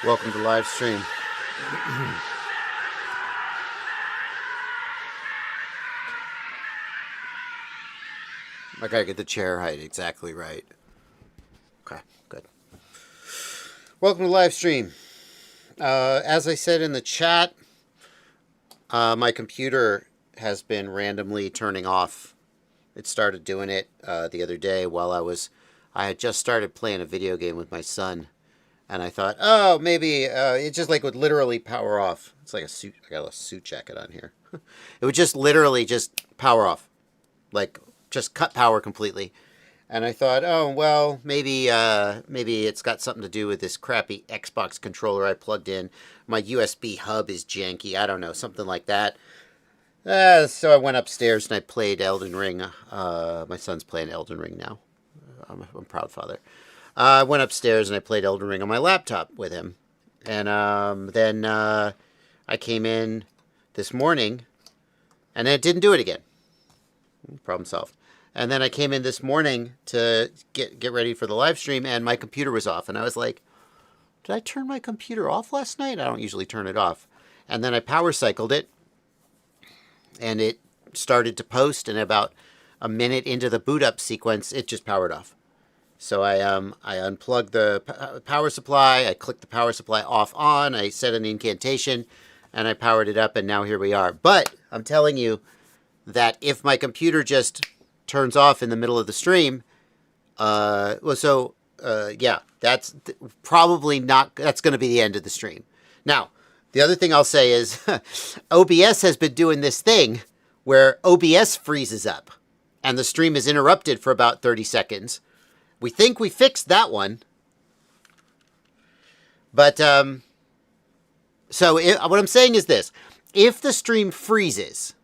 Welcome to Livestream. I gotta get the chair height exactly right. Okay, good. Welcome to Livestream. As I said in the chat, my computer has been randomly turning off. It started doing it the other day while I had just started playing a video game with my son. And I thought, oh, maybe it just like would literally power off. It's like a suit. I got a suit jacket on here. It would just literally just power off, like just cut power completely. And I thought, oh well, maybe it's got something to do with this crappy Xbox controller I plugged in. My USB hub is janky. I don't know, something like that. So I went upstairs and I played Elden Ring. My son's playing Elden Ring now. I'm a proud father. I went upstairs and I played Elden Ring on my laptop with him. And then I came in this morning and it didn't do it again. Problem solved. And then I came in this morning to get ready for the live stream and my computer was off. And I was like, did I turn my computer off last night? I don't usually turn it off. And then I power cycled it and it started to post, and about a minute into the boot up sequence, it just powered off. So I unplugged the power supply, I clicked the power supply off on, I set an incantation, and I powered it up, and now here we are. But I'm telling you that if my computer just turns off in the middle of the stream, yeah, that's probably not, that's going to be the end of the stream. Now, the other thing I'll say is OBS has been doing this thing where OBS freezes up, and the stream is interrupted for about 30 seconds. We think we fixed that one. But, what I'm saying is this. If the stream freezes,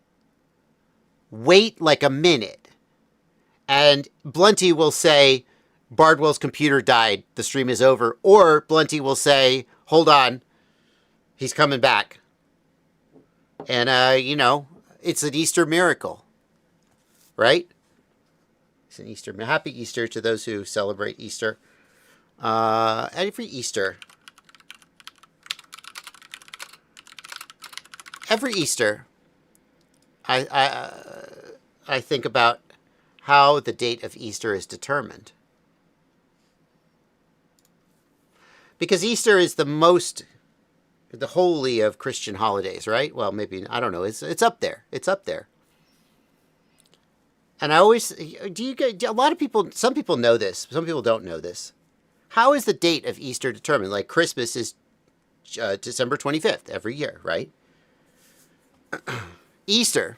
wait like a minute, and Blunty will say, Bardwell's computer died, the stream is over. Or Blunty will say, hold on, he's coming back. And, you know, it's an Easter miracle, right? It's an Easter. Happy Easter to those who celebrate Easter. Every Easter, I think about how the date of Easter is determined. Because Easter is the holy of Christian holidays, right? Well, maybe, I don't know. It's up there. It's up there. And I always, a lot of people, some people know this, some people don't know this. How is the date of Easter determined? Like Christmas is December 25th every year, right? Easter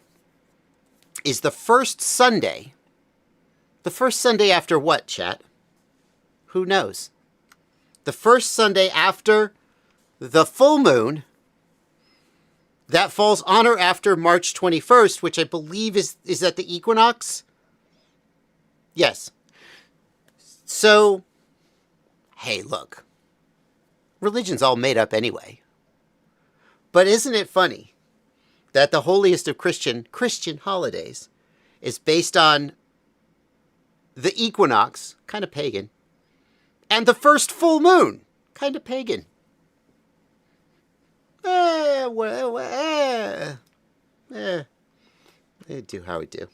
is the first Sunday after what, chat? Who knows? The first Sunday after the full moon. That falls on or after March 21st, which I believe is that the equinox? Yes. So, hey, look. Religion's all made up anyway. But isn't it funny that the holiest of Christian holidays is based on the equinox, kind of pagan, and the first full moon, kind of pagan. They do how we do.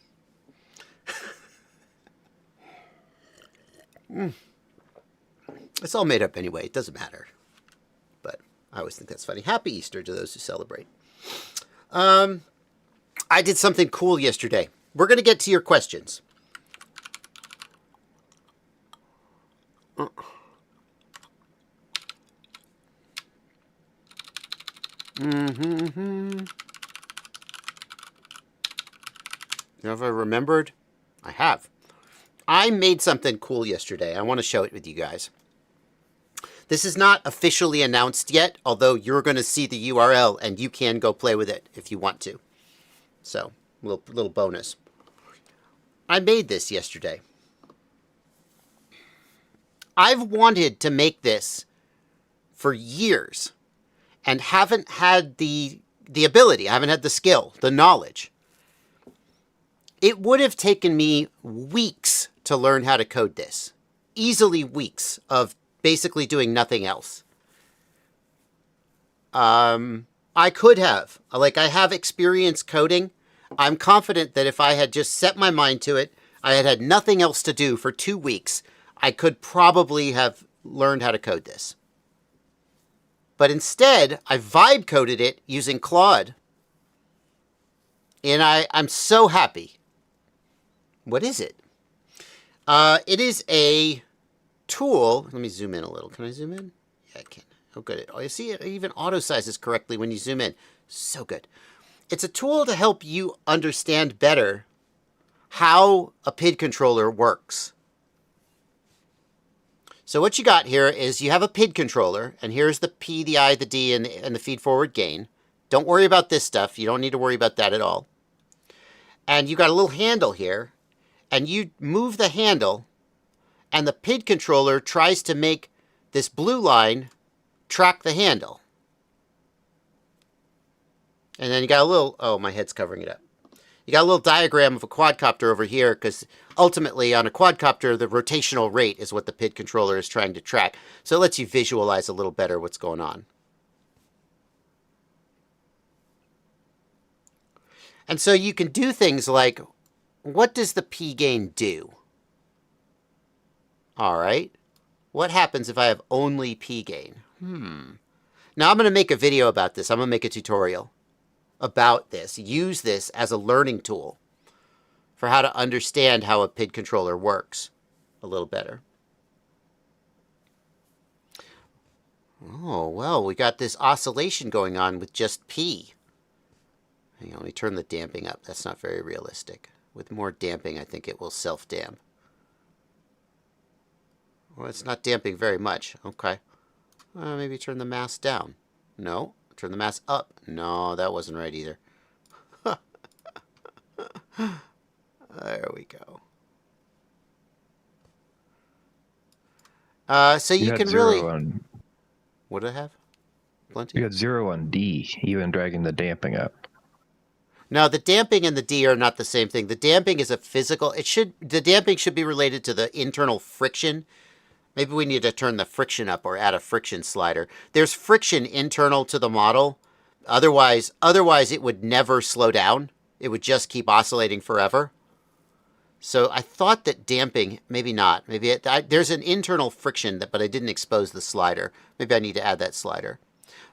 It's all made up anyway. It doesn't matter. But I always think that's funny. Happy Easter to those who celebrate. I did something cool yesterday. We're going to get to your questions. Have I remembered? I have. I made something cool yesterday. I want to show it with you guys. This is not officially announced yet, although you're going to see the URL and you can go play with it if you want to. So, little bonus. I made this yesterday. I've wanted to make this for years and haven't had the ability, I haven't had the skill, the knowledge. It would have taken me weeks to learn how to code this. Easily weeks of basically doing nothing else. I could have. Like, I have experience coding. I'm confident that if I had just set my mind to it, I had had nothing else to do for 2 weeks, I could probably have learned how to code this. But instead, I vibe coded it using Claude. And I'm so happy. What is it? It is a tool. Let me zoom in a little. Can I zoom in? Yeah, I can. Oh, good. Oh, you see, it even auto-sizes correctly when you zoom in. So good. It's a tool to help you understand better how a PID controller works. So what you got here is you have a PID controller, and here's the P, the I, the D, and the feed-forward gain. Don't worry about this stuff. You don't need to worry about that at all. And you got a little handle here, and you move the handle, and the PID controller tries to make this blue line track the handle. And then you got a little, oh, my head's covering it up. You got a little diagram of a quadcopter over here, because ultimately on a quadcopter, the rotational rate is what the PID controller is trying to track. So it lets you visualize a little better what's going on. And so you can do things like, what does the P gain do? All right. What happens if I have only P gain? Now I'm going to make a video about this. I'm going to make a tutorial about this. Use this as a learning tool for how to understand how a PID controller works a little better. Oh, well, we got this oscillation going on with just P. Hang on, let me turn the damping up. That's not very realistic. With more damping, I think it will self-damp. Well, it's not damping very much. Okay. Maybe turn the mass down. No. Turn the mass up. No, that wasn't right either. There we go. So you can really... What did I have? Plenty? You got 0 on D, even dragging the damping up. No, the damping and the D are not the same thing. The damping is a physical... The damping should be related to the internal friction. Maybe we need to turn the friction up or add a friction slider. There's friction internal to the model. Otherwise it would never slow down. It would just keep oscillating forever. So I thought that damping, maybe not. Maybe there's an internal friction, but I didn't expose the slider. Maybe I need to add that slider.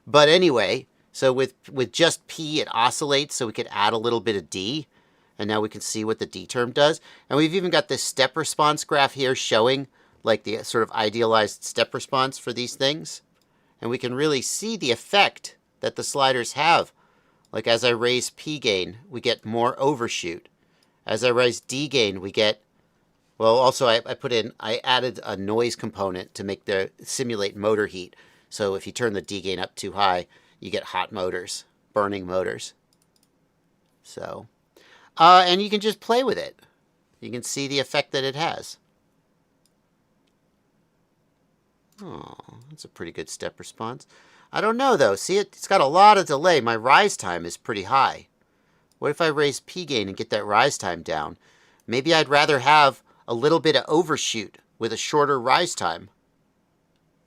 But anyway, so with just P, it oscillates, so we could add a little bit of D. And now we can see what the D term does. And we've even got this step response graph here showing like the sort of idealized step response for these things. And we can really see the effect that the sliders have. Like as I raise P gain, we get more overshoot. As I raise D gain, we get, well, also I added a noise component to simulate motor heat. So if you turn the D gain up too high, you get hot motors, burning motors. So, and you can just play with it. You can see the effect that it has. Oh, that's a pretty good step response. I don't know, though. See, it's got a lot of delay. My rise time is pretty high. What if I raise P gain and get that rise time down? Maybe I'd rather have a little bit of overshoot with a shorter rise time.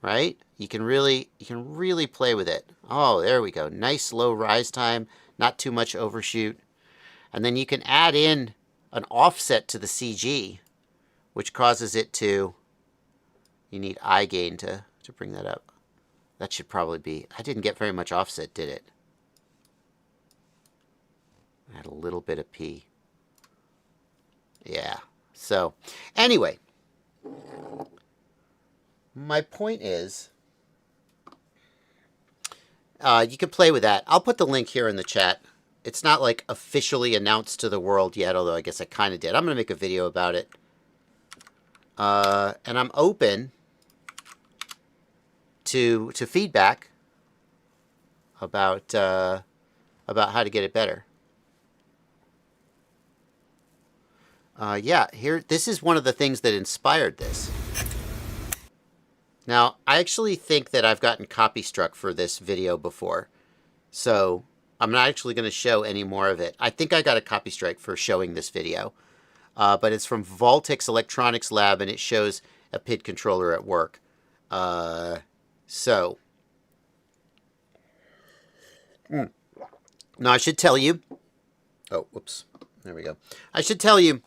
Right? You can really play with it. Oh, there we go. Nice low rise time, not too much overshoot. And then you can add in an offset to the CG, which causes it to... You need I gain to bring that up. That should probably be... I didn't get very much offset, did it? Add a little bit of P. Yeah. So, anyway. My point is... you can play with that. I'll put the link here in the chat. It's not like officially announced to the world yet, although I guess I kind of did. I'm going to make a video about it. And I'm open to feedback about how to get it better. Yeah, here, this is one of the things that inspired this. Now, I actually think that I've gotten copy struck for this video before, so I'm not actually going to show any more of it. I think I got a copy strike for showing this video, but it's from Voltex Electronics Lab, and it shows a PID controller at work. Now, I should tell you... Oh, whoops. There we go. I should tell you,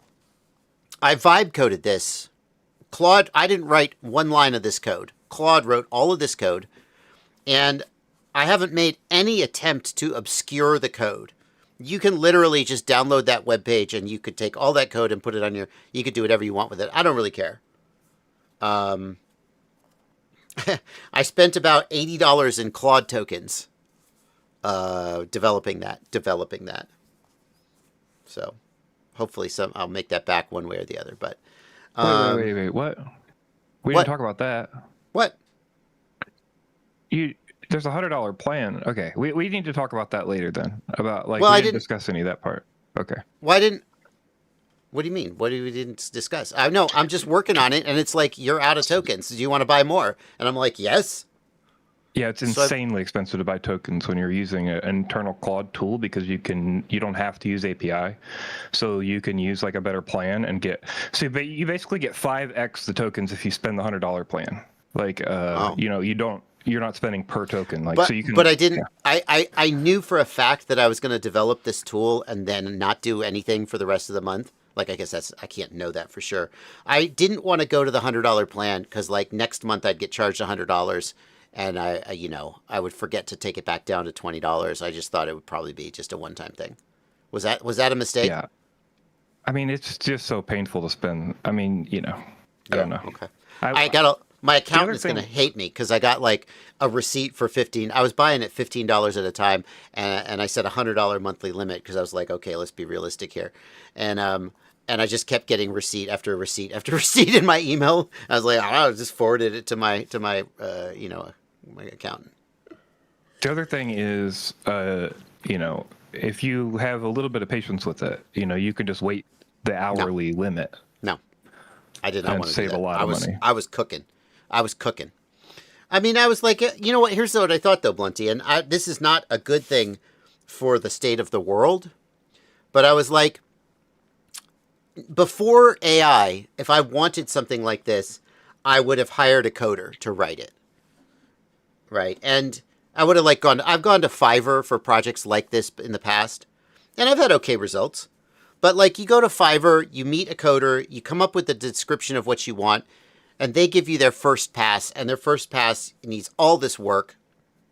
I vibe coded this. Claude, I didn't write one line of this code. Claude wrote all of this code, and I haven't made any attempt to obscure the code. You can literally just download that web page, and you could take all that code and put it on your... You could do whatever you want with it. I don't really care. I spent about $80 in Claude tokens developing that. So hopefully I'll make that back one way or the other. But wait, what? We didn't talk about that. What? There's $100 plan. Okay, we need to talk about that later then. About like well, we didn't discuss any of that part. Okay. Why didn't? What do you mean? What did we didn't discuss? I know I'm just working on it, and it's like you're out of tokens. Do you want to buy more? And I'm like, yes. Yeah, it's insanely expensive to buy tokens when you're using an internal Claude tool because you don't have to use API, so you can use like a better plan and get. So you basically get 5x the tokens if you spend the $100 plan. Like, you're not spending per token. Like, so you can. But I didn't. Yeah. I knew for a fact that I was going to develop this tool and then not do anything for the rest of the month. Like, I guess I can't know that for sure. I didn't want to go to the $100 plan because like next month I'd get charged $100. And I would forget to take it back down to $20. I just thought it would probably be just a one-time thing. Was that a mistake? Yeah. I mean, it's just so painful to spend. I mean, I don't know. Okay. My accountant is going to hate me because I got like a receipt for I was buying it $15 at a time, and I set a $100 monthly limit because I was like, okay, let's be realistic here, and I just kept getting receipt after receipt after receipt in my email. I was like, I just forwarded it to my my accountant. The other thing is, if you have a little bit of patience with it, you can just wait the hourly limit. No, I did not want to save a lot of money. I was cooking. I mean, I was like, you know what? Here's what I thought, though, Blunty, and this is not a good thing for the state of the world, but I was like, before AI, if I wanted something like this, I would have hired a coder to write it. Right. And I would have I've gone to Fiverr for projects like this in the past, and I've had okay results. But like you go to Fiverr, you meet a coder, you come up with the description of what you want, and they give you their first pass, and their first pass needs all this work,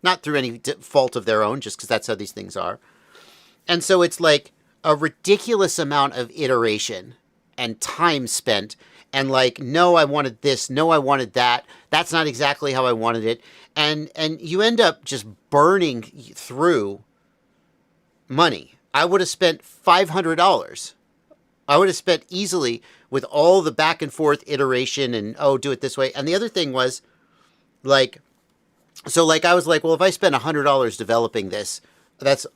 not through any fault of their own, just because that's how these things are. And so it's like a ridiculous amount of iteration and time spent, and like, no, I wanted this, no, I wanted that, that's not exactly how I wanted it. And you end up just burning through money. I would have spent $500. I would have spent easily with all the back and forth iteration and, do it this way. And the other thing was, I was like, well, if I spend $100 developing this,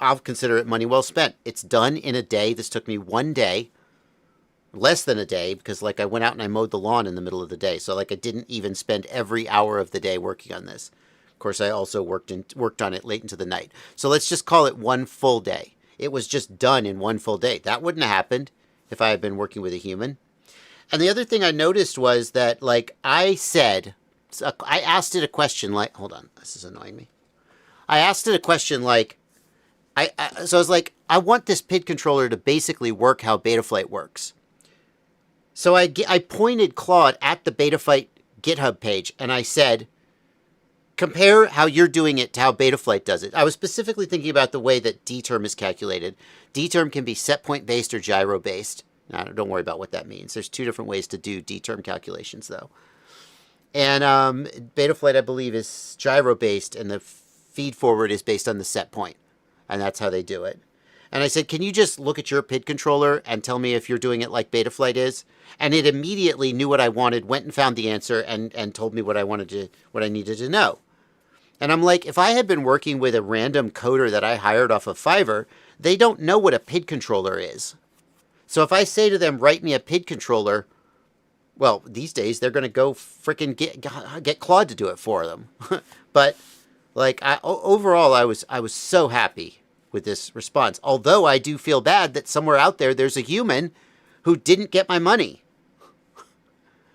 I'll consider it money well spent. It's done in a day. This took me 1 day, less than a day, because I went out and I mowed the lawn in the middle of the day. So I didn't even spend every hour of the day working on this. Of course, I also worked on it late into the night. So let's just call it 1 full day. It was just done in 1 full day. That wouldn't have happened if I had been working with a human. And the other thing I noticed was that, I asked it a question hold on, this is annoying me. I asked it a question so I was like, I want this PID controller to basically work how Betaflight works. So I pointed Claude at the Betaflight GitHub page, and I said, compare how you're doing it to how Betaflight does it. I was specifically thinking about the way that D-term is calculated. D-term can be set point based or gyro based. Now, don't worry about what that means. There's 2 different ways to do D-term calculations, though. And Betaflight, I believe, is gyro based, and the feed forward is based on the set point. And that's how they do it. And I said, can you just look at your PID controller and tell me if you're doing it like Betaflight is? And it immediately knew what I wanted, went and found the answer, and told me what I needed to know. And I'm like, if I had been working with a random coder that I hired off of Fiverr, they don't know what a PID controller is. So if I say to them, write me a PID controller, well, these days they're going to go frickin' get Claude to do it for them. But like, overall, I was so happy with this response. Although I do feel bad that somewhere out there's a human who didn't get my money.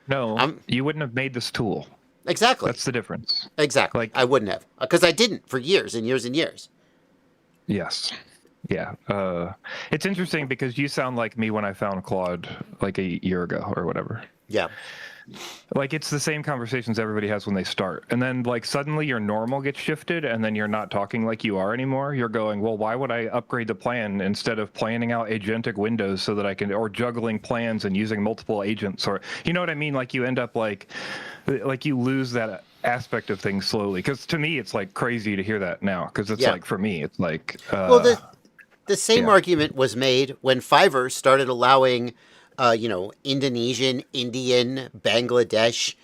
No, you wouldn't have made this tool. Exactly. That's the difference. Exactly. Like, I wouldn't have, because I didn't for years and years and years. Yes. Yeah. It's interesting because you sound like me when I found Claude like a year ago or whatever. Yeah. Like, it's the same conversations everybody has when they start. And then, like, suddenly your normal gets shifted and then you're not talking like you are anymore. You're going, well, why would I upgrade the plan instead of planning out agentic windows so that I can, or juggling plans and using multiple agents, or, you know what I mean? Like, you end up like you lose that aspect of things slowly. Because to me, it's like crazy to hear that now. Because it's like, for me, it's like... well, the same argument was made when Fiverr started allowing... Indonesian, Indian, Bangladesh,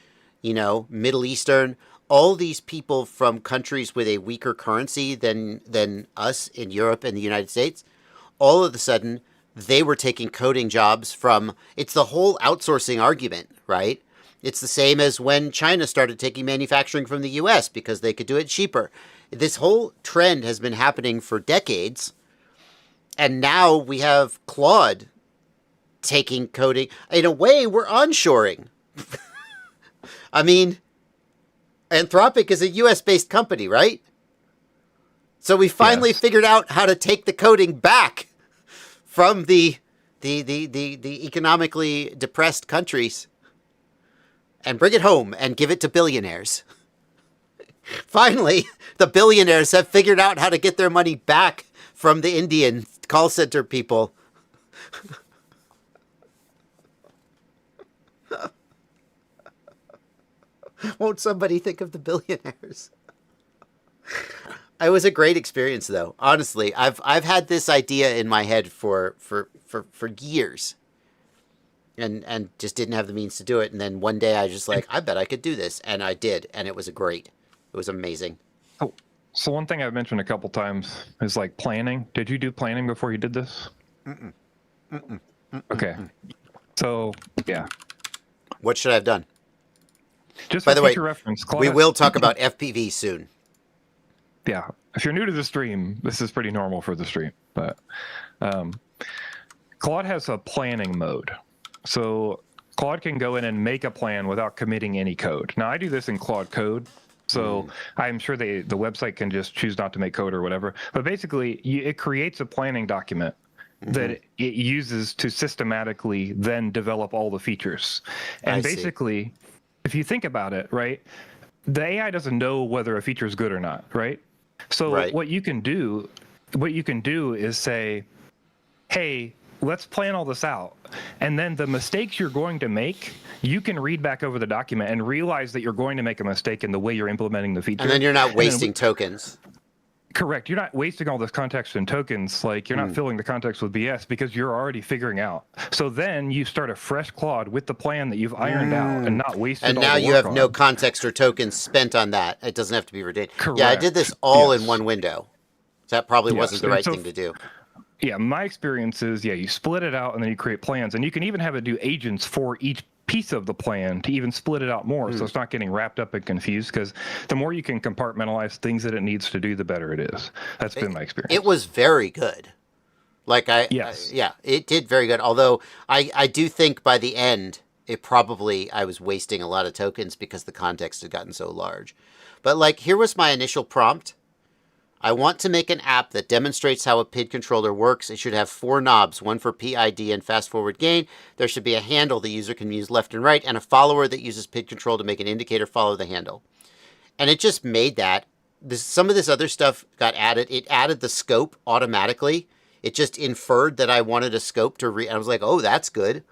Middle Eastern, all these people from countries with a weaker currency than us in Europe and the United States, all of a sudden, they were taking coding jobs from, it's the whole outsourcing argument, right? It's the same as when China started taking manufacturing from the US because they could do it cheaper. This whole trend has been happening for decades, and now we have Claude taking coding. In a way, we're onshoring. I mean, Anthropic is a US-based company, right? So we finally figured out how to take the coding back from the economically depressed countries and bring it home and give it to billionaires. Finally, the billionaires have figured out how to get their money back from the Indian call center people. Won't somebody think of the billionaires? It was a great experience, though. Honestly, I've had this idea in my head for years, and just didn't have the means to do it. And then one day I just like, I bet I could do this, and I did, and it was it was amazing. Oh, so one thing I've mentioned a couple times is like planning. Did you do planning before you did this? Okay. So yeah. What should I have done? Just by for the way, future reference, we will talk about FPV soon. Yeah, if you're new to the stream, this is pretty normal for the stream. But Claude has a planning mode, so Claude can go in and make a plan without committing any code. Now I do this in Claude Code, so I'm sure the website can just choose not to make code or whatever. But basically, it creates a planning document that it uses to systematically then develop all the features. And basically, if you think about it, right, the AI doesn't know whether a feature is good or not, right? So what you can do is say, hey, let's plan all this out. And then the mistakes you're going to make, you can read back over the document and realize that you're going to make a mistake in the way you're implementing the feature. And then you're not wasting tokens. Correct. You're not wasting all this context and tokens. Like, you're not filling the context with BS because you're already figuring out. So then you start a fresh Claude with the plan that you've ironed out and not wasted. And all now the you work have on. no context or tokens spent on that. It doesn't have to be ridiculous. Correct. Yeah, I did this all in one window. So that probably wasn't the right thing to do. Yeah, my experience is, you split it out and then you create plans. And you can even have it do agents for each piece of the plan to even split it out more, so it's not getting wrapped up and confused, because the more you can compartmentalize things that it needs to do, the better it is. That's been my experience. It was very good. Like it did very good. Although I do think by the end, I was wasting a lot of tokens because the context had gotten so large. But like, here was my initial prompt. I want to make an app that demonstrates how a PID controller works. It should have 4 knobs, one for PID and fast forward gain. There should be a handle the user can use left and right, and a follower that uses PID control to make an indicator follow the handle. And it just made that. Some of this other stuff got added. It added the scope automatically. It just inferred that I wanted a scope to read. I was like, oh, that's good.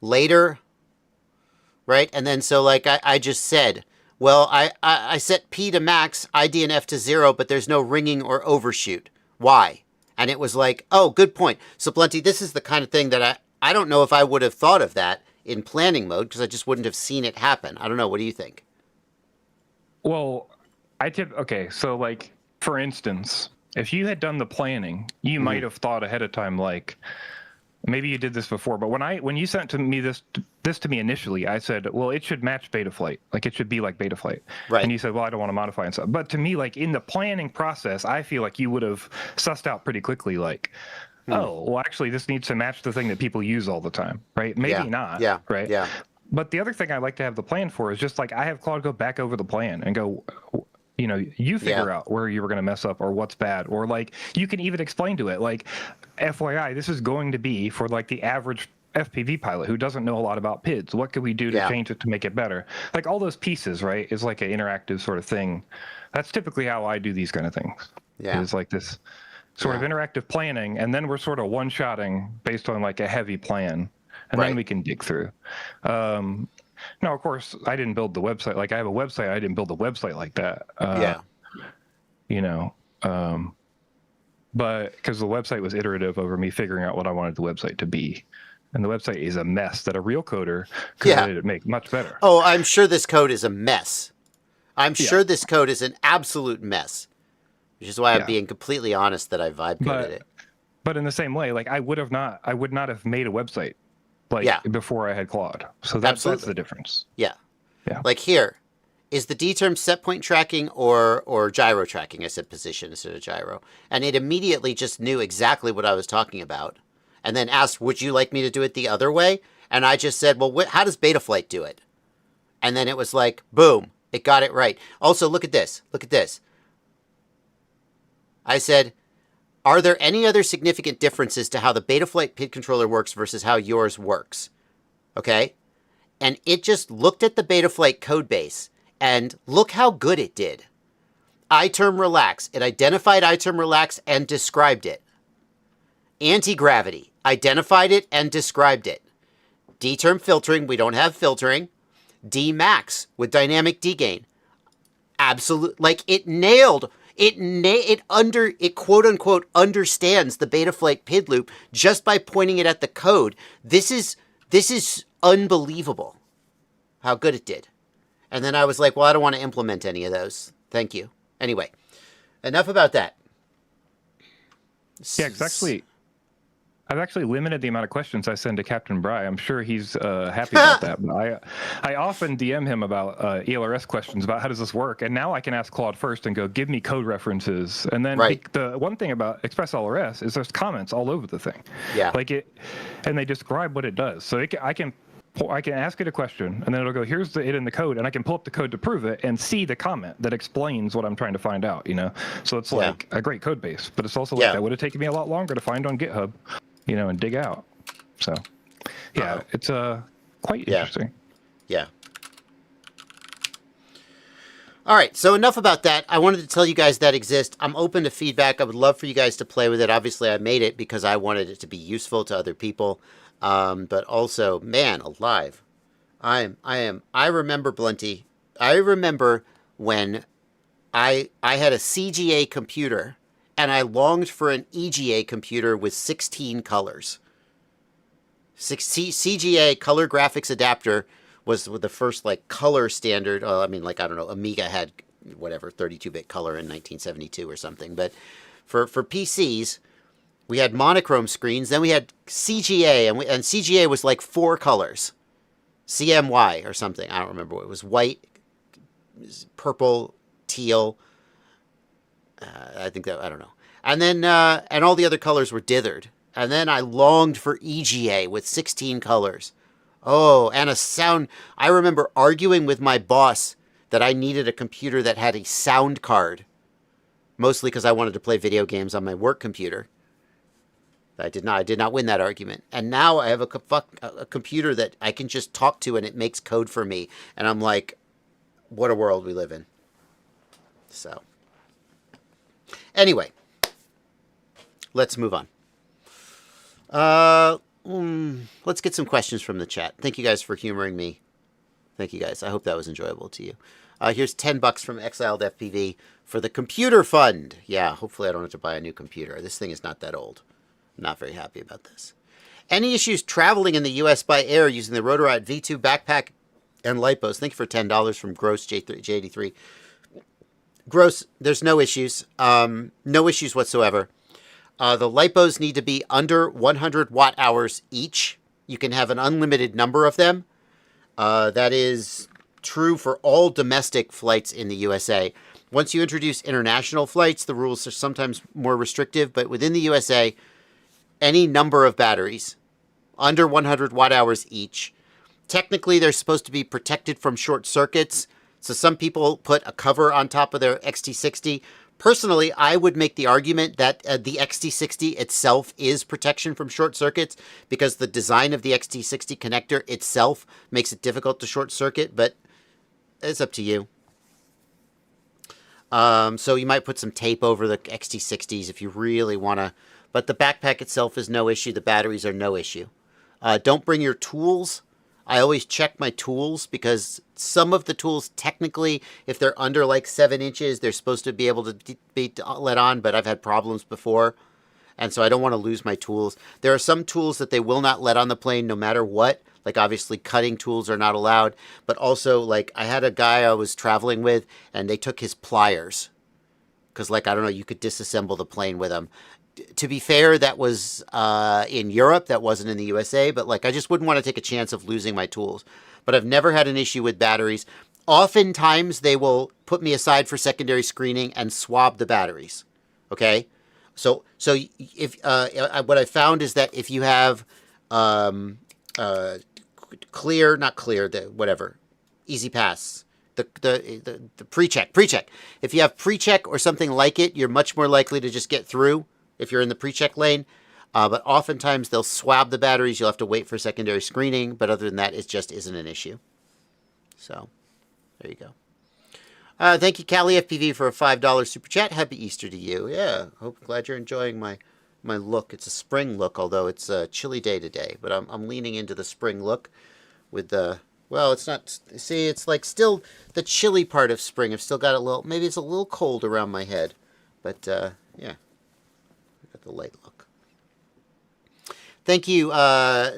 Later, right? And then so like I just said, Well, I set P to max, ID and F to 0, but there's no ringing or overshoot. Why? And it was like, oh, good point. So, Plenty, this is the kind of thing that I don't know if I would have thought of that in planning mode because I just wouldn't have seen it happen. I don't know. What do you think? Well, okay, so like for instance, if you had done the planning, you might have thought ahead of time, like maybe you did this before, but when you sent to me this to me initially, I said, well, it should match Betaflight, like it should be like Betaflight. Right. And you said, well, I don't want to modify and stuff. But to me, like in the planning process, I feel like you would have sussed out pretty quickly, like, oh, well, actually, this needs to match the thing that people use all the time, right? Maybe not. Yeah. Right. Yeah. But the other thing I like to have the plan for is just like I have Claude go back over the plan and go, you know, you figure out where you were going to mess up or what's bad, or like you can even explain to it, like, FYI, this is going to be for like the average FPV pilot who doesn't know a lot about PIDs. What could we do to change it to make it better? Like all those pieces, right? Is like an interactive sort of thing. That's typically how I do these kind of things. Yeah. It's like this sort of interactive planning, and then we're sort of one-shotting based on like a heavy plan, and then we can dig through. Now, of course, I didn't build the website. Like I have a website. I didn't build the website like that. You know, but because the website was iterative over me figuring out what I wanted the website to be. And the website is a mess that a real coder could make much better. Oh, I'm sure this code is a mess. I'm sure this code is an absolute mess, which is why I'm being completely honest that I vibe coded it. But in the same way, like I would not have made a website like before I had Claude. So that's the difference. Yeah. Yeah. Like here, is the D term set point tracking or gyro tracking? I said position instead of gyro. And it immediately just knew exactly what I was talking about. And then asked, would you like me to do it the other way? And I just said, well, how does Betaflight do it? And then it was like, boom, it got it right. Also, look at this. Look at this. I said, are there any other significant differences to how the Betaflight PID controller works versus how yours works? Okay? And it just looked at the Betaflight code base, and look how good it did. iTerm relax. It identified iTerm relax and described it. Anti-gravity. Identified it and described it. D-term filtering. We don't have filtering. D-max with dynamic degain. Absolute. Like it nailed. It quote unquote understands the Betaflight PID loop just by pointing it at the code. This is unbelievable how good it did. And then I was like, well, I don't want to implement any of those. Thank you. Anyway, enough about that. Yeah, exactly. I've actually limited the amount of questions I send to Captain Bry. I'm sure he's happy about that. But I often DM him about ELRS questions about how does this work, and now I can ask Claude first and go, give me code references. And then the one thing about Express LRS is there's comments all over the thing. Yeah. Like and they describe what it does. So I can ask it a question, and then it'll go, here's it in the code, and I can pull up the code to prove it and see the comment that explains what I'm trying to find out, you know? So it's like a great code base, but it's also like that would have taken me a lot longer to find on GitHub, you know, and dig out. So, it's quite interesting. Yeah. All right, so enough about that. I wanted to tell you guys that exists. I'm open to feedback. I would love for you guys to play with it. Obviously, I made it because I wanted it to be useful to other people. But also, man, alive. I remember, Blunty. I remember when I had a CGA computer and I longed for an EGA computer with 16 colors. CGA color graphics adapter was the first like color standard. I mean, like, I don't know, Amiga had whatever 32-bit color in 1972 or something. But for PCs, we had monochrome screens. Then we had CGA, and CGA was like 4 colors, CMY or something. I don't remember what it was. White, purple, teal. I think that, I don't know. And then and all the other colors were dithered. And then I longed for EGA with 16 colors. Oh, and a sound. I remember arguing with my boss that I needed a computer that had a sound card, mostly because I wanted to play video games on my work computer. I did not win that argument. And now I have a computer that I can just talk to and it makes code for me. And I'm like, what a world we live in. So, anyway, let's move on. Let's get some questions from the chat. Thank you guys for humoring me Thank you, guys. I hope that was enjoyable to you. Here's $10 from Exiled FPV for the computer fund. Yeah, hopefully I don't have to buy a new computer. This thing is not that old. I'm not very happy about this. Any issues traveling in the U.S. by air using the Rotorite V2 backpack and lipos? Thank you for $10 from Gross J83. Gross, there's no issues. No issues whatsoever. The lipos need to be under 100 watt hours each. You can have an unlimited number of them. That is true for all domestic flights in the USA. Once you introduce international flights, the rules are sometimes more restrictive, but within the USA, any number of batteries under 100 watt hours each. Technically, they're supposed to be protected from short circuits. So some people put a cover on top of their XT60. Personally, I would make the argument that the XT60 itself is protection from short circuits because the design of the XT60 connector itself makes it difficult to short circuit, but it's up to you. So you might put some tape over the XT60s if you really want to, but the backpack itself is no issue. The batteries are no issue. Don't bring your tools. I always check my tools because some of the tools, technically, if they're under like 7 inches, they're supposed to be able to be let on, but I've had problems before. And so I don't want to lose my tools. There are some tools that they will not let on the plane no matter what. Like obviously cutting tools are not allowed. But also like I had a guy I was traveling with and they took his pliers. Because like, I don't know, you could disassemble the plane with them. To be fair, that was in Europe. That wasn't in the USA. But like, I just wouldn't want to take a chance of losing my tools. But I've never had an issue with batteries. Oftentimes, they will put me aside for secondary screening and swab the batteries. Okay? So if what I found is that if you have clear, not clear, whatever, easy pass, the pre-check. If you have pre-check or something like it, you're much more likely to just get through if you're in the pre-check lane. But oftentimes they'll swab the batteries. You'll have to wait for secondary screening. But other than that, it just isn't an issue. So there you go. Thank you, Cali FPV, for a $5 super chat. Happy Easter to you. Yeah, glad you're enjoying my look. It's a spring look, although it's a chilly day today. But I'm leaning into the spring look with the, well, it's not, see, it's like still the chilly part of spring. I've still got a little, maybe it's a little cold around my head. But, yeah, I got the light look. Thank you,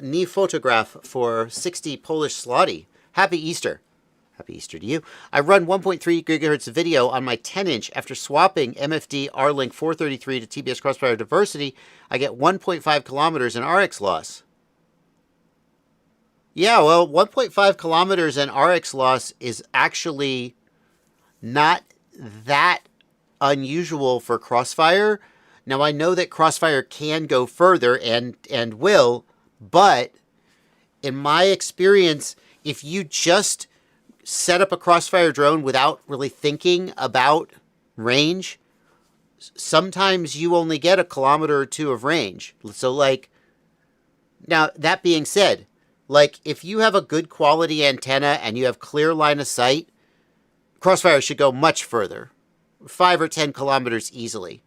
Knee Photograph, for 60 Polish Zloty. Happy Easter. Happy Easter to you. I run 1.3 gigahertz video on my 10-inch. After swapping MFD R-Link 433 to TBS Crossfire Diversity, I get 1.5 kilometers in RX loss. Yeah, well, 1.5 kilometers in RX loss is actually not that unusual for Crossfire. Now, I know that Crossfire can go further and will, but in my experience, if you just set up a Crossfire drone without really thinking about range, sometimes you only get a kilometer or two of range. So, like, now, that being said, like, if you have a good quality antenna and you have clear line of sight, Crossfire should go much further, 5 or 10 kilometers easily.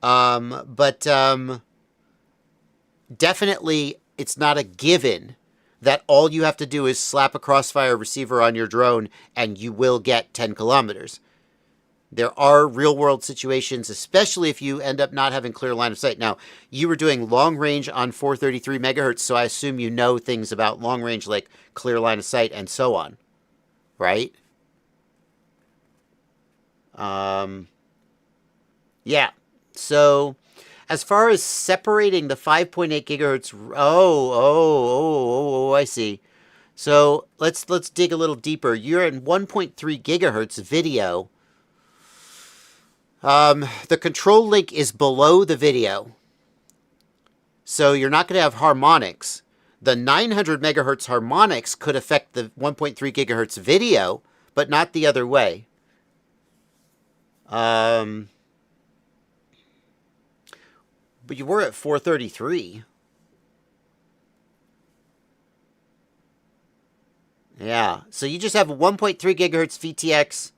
But definitely it's not a given that all you have to do is slap a Crossfire receiver on your drone and you will get 10 kilometers. There are real world situations, especially if you end up not having clear line of sight. Now, you were doing long range on 433 megahertz, so I assume you know things about long range like clear line of sight and so on, right? Yeah. So, as far as separating the 5.8 gigahertz, I see. So let's dig a little deeper. You're in 1.3 gigahertz video. The control link is below the video, so you're not going to have harmonics. The 900 megahertz harmonics could affect the 1.3 gigahertz video, but not the other way. But you were at 433. Yeah, so you just have a 1.3 gigahertz VTX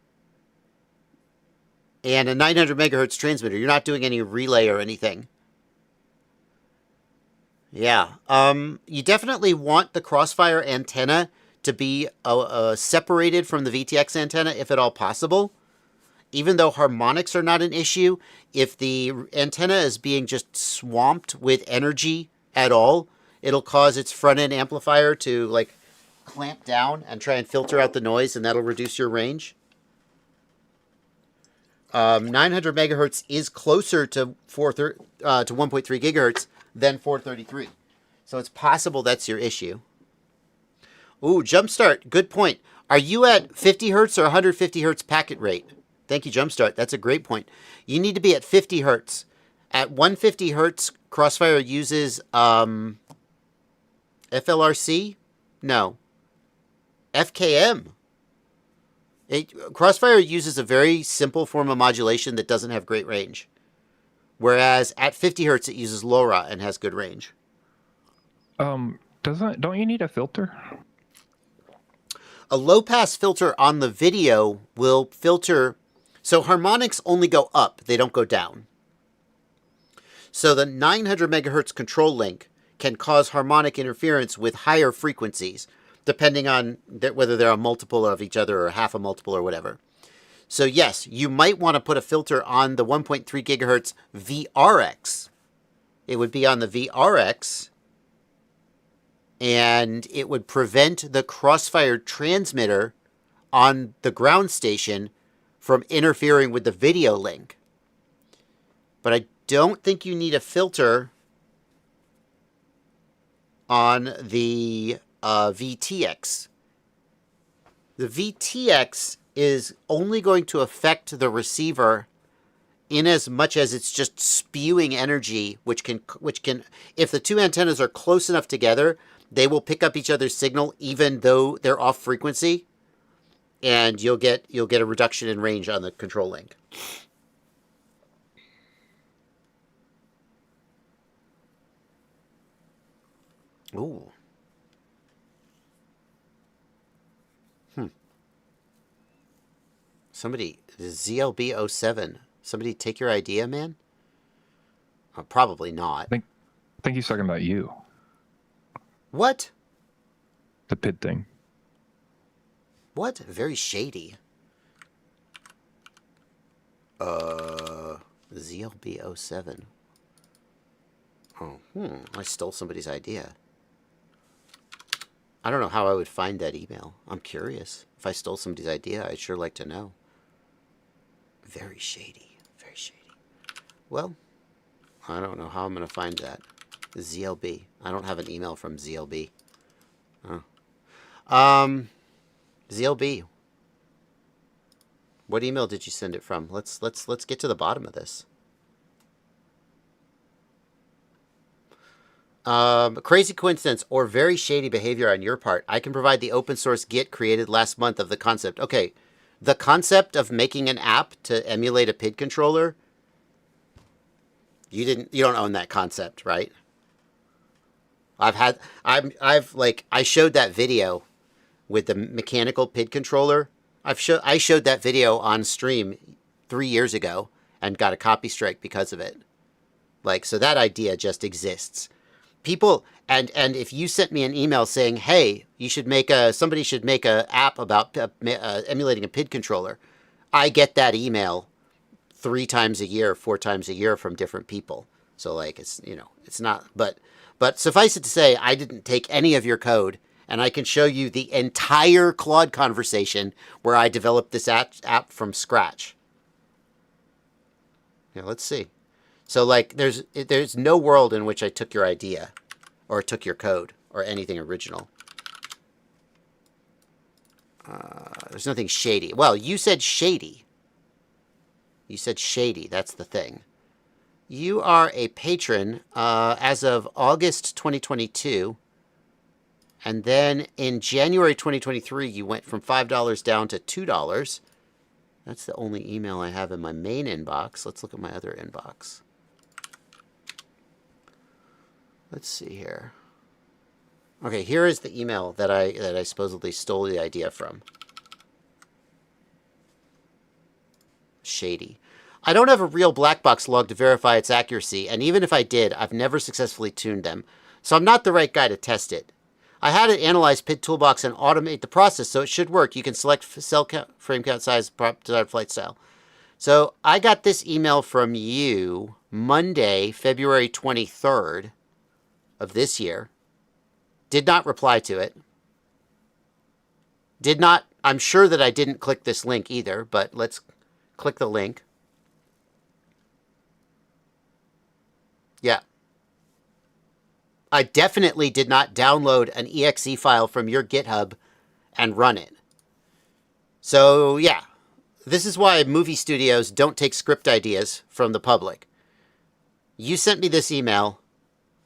and a 900 megahertz transmitter. You're not doing any relay or anything. Yeah, you definitely want the Crossfire antenna to be separated from the VTX antenna if at all possible. Even though harmonics are not an issue, if the antenna is being just swamped with energy at all, it'll cause its front-end amplifier to like clamp down and try and filter out the noise, and that'll reduce your range. 900 megahertz is closer to 1.3 gigahertz than 433. So it's possible that's your issue. Ooh, Jumpstart, good point. Are you at 50 hertz or 150 hertz packet rate? Thank you, Jumpstart. That's a great point. You need to be at 50 hertz. At 150 hertz, Crossfire uses FLRC? No. FKM. Crossfire uses a very simple form of modulation that doesn't have great range. Whereas at 50 hertz, it uses LoRa and has good range. Don't you need a filter? A low-pass filter on the video will filter... So harmonics only go up. They don't go down. So the 900 megahertz control link can cause harmonic interference with higher frequencies, depending on whether they're a multiple of each other or half a multiple or whatever. So yes, you might want to put a filter on the 1.3 gigahertz VRX. It would be on the VRX, and it would prevent the Crossfire transmitter on the ground station from interfering with the video link. But I don't think you need a filter on the VTX. The VTX is only going to affect the receiver in as much as it's just spewing energy, which can, if the two antennas are close enough together, they will pick up each other's signal even though they're off frequency, and you'll get a reduction in range on the control link. Ooh. Somebody, ZLB07. Somebody take your idea, man? Probably not. I think he's talking about you. What? The PID thing. What? Very shady. ZLB07. Oh, I stole somebody's idea. I don't know how I would find that email. I'm curious. If I stole somebody's idea, I'd sure like to know. Very shady. Very shady. Well, I don't know how I'm going to find that. ZLB. I don't have an email from ZLB. Oh. ZLB. What email did you send it from? Let's get to the bottom of this. Crazy coincidence or very shady behavior on your part. I can provide the open source Git created last month of the concept. Okay, the concept of making an app to emulate a PID controller. You don't own that concept, right? I showed that video with the mechanical PID controller. I showed that video on stream 3 years ago and got a copy strike because of it. So that idea just exists. People, and if you sent me an email saying, hey, somebody should make a app about emulating a PID controller, I get that email 3 times a year, 4 times a year from different people. So it's not, but suffice it to say, I didn't take any of your code, and I can show you the entire Claude conversation where I developed this app from scratch. Yeah, let's see. So there's no world in which I took your idea or took your code or anything original. There's nothing shady. Well, you said shady. You said shady. That's the thing. You are a patron as of August 2022. And then in January 2023, you went from $5 down to $2. That's the only email I have in my main inbox. Let's look at my other inbox. Let's see here. Okay, here is the email that I supposedly stole the idea from. Shady. I don't have a real black box log to verify its accuracy, and even if I did, I've never successfully tuned them. So I'm not the right guy to test it. I had it analyze PID Toolbox and automate the process, so it should work. You can select cell count, frame count size, desired flight style. So I got this email from you Monday, February 23rd of this year. Did not reply to it. Did not, I'm sure that I didn't click this link either, but let's click the link. Yeah. I definitely did not download an exe file from your GitHub and run it. So, yeah. This is why movie studios don't take script ideas from the public. You sent me this email.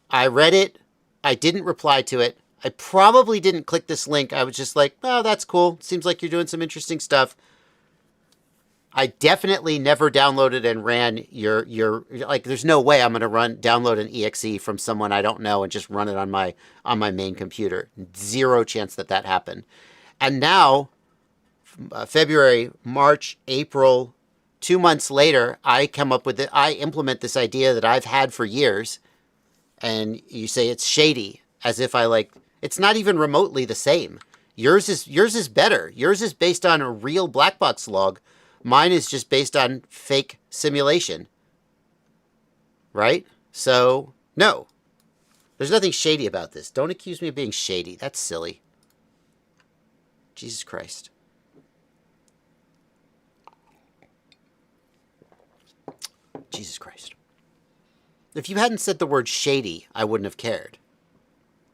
I read it. I didn't reply to it. I probably didn't click this link. I was just like, oh, that's cool. Seems like you're doing some interesting stuff. I definitely never downloaded and ran your like, there's no way I'm going to download an exe from someone I don't know and just run it on my main computer. Zero chance that happened. And now, February, March, April, 2 months later, I come up with it. I implement this idea that I've had for years, and you say it's shady, as if it's not even remotely the same. Yours is better. Yours is based on a real black box log. Mine is just based on fake simulation. Right? So, no. There's nothing shady about this. Don't accuse me of being shady. That's silly. Jesus Christ. Jesus Christ. If you hadn't said the word shady, I wouldn't have cared.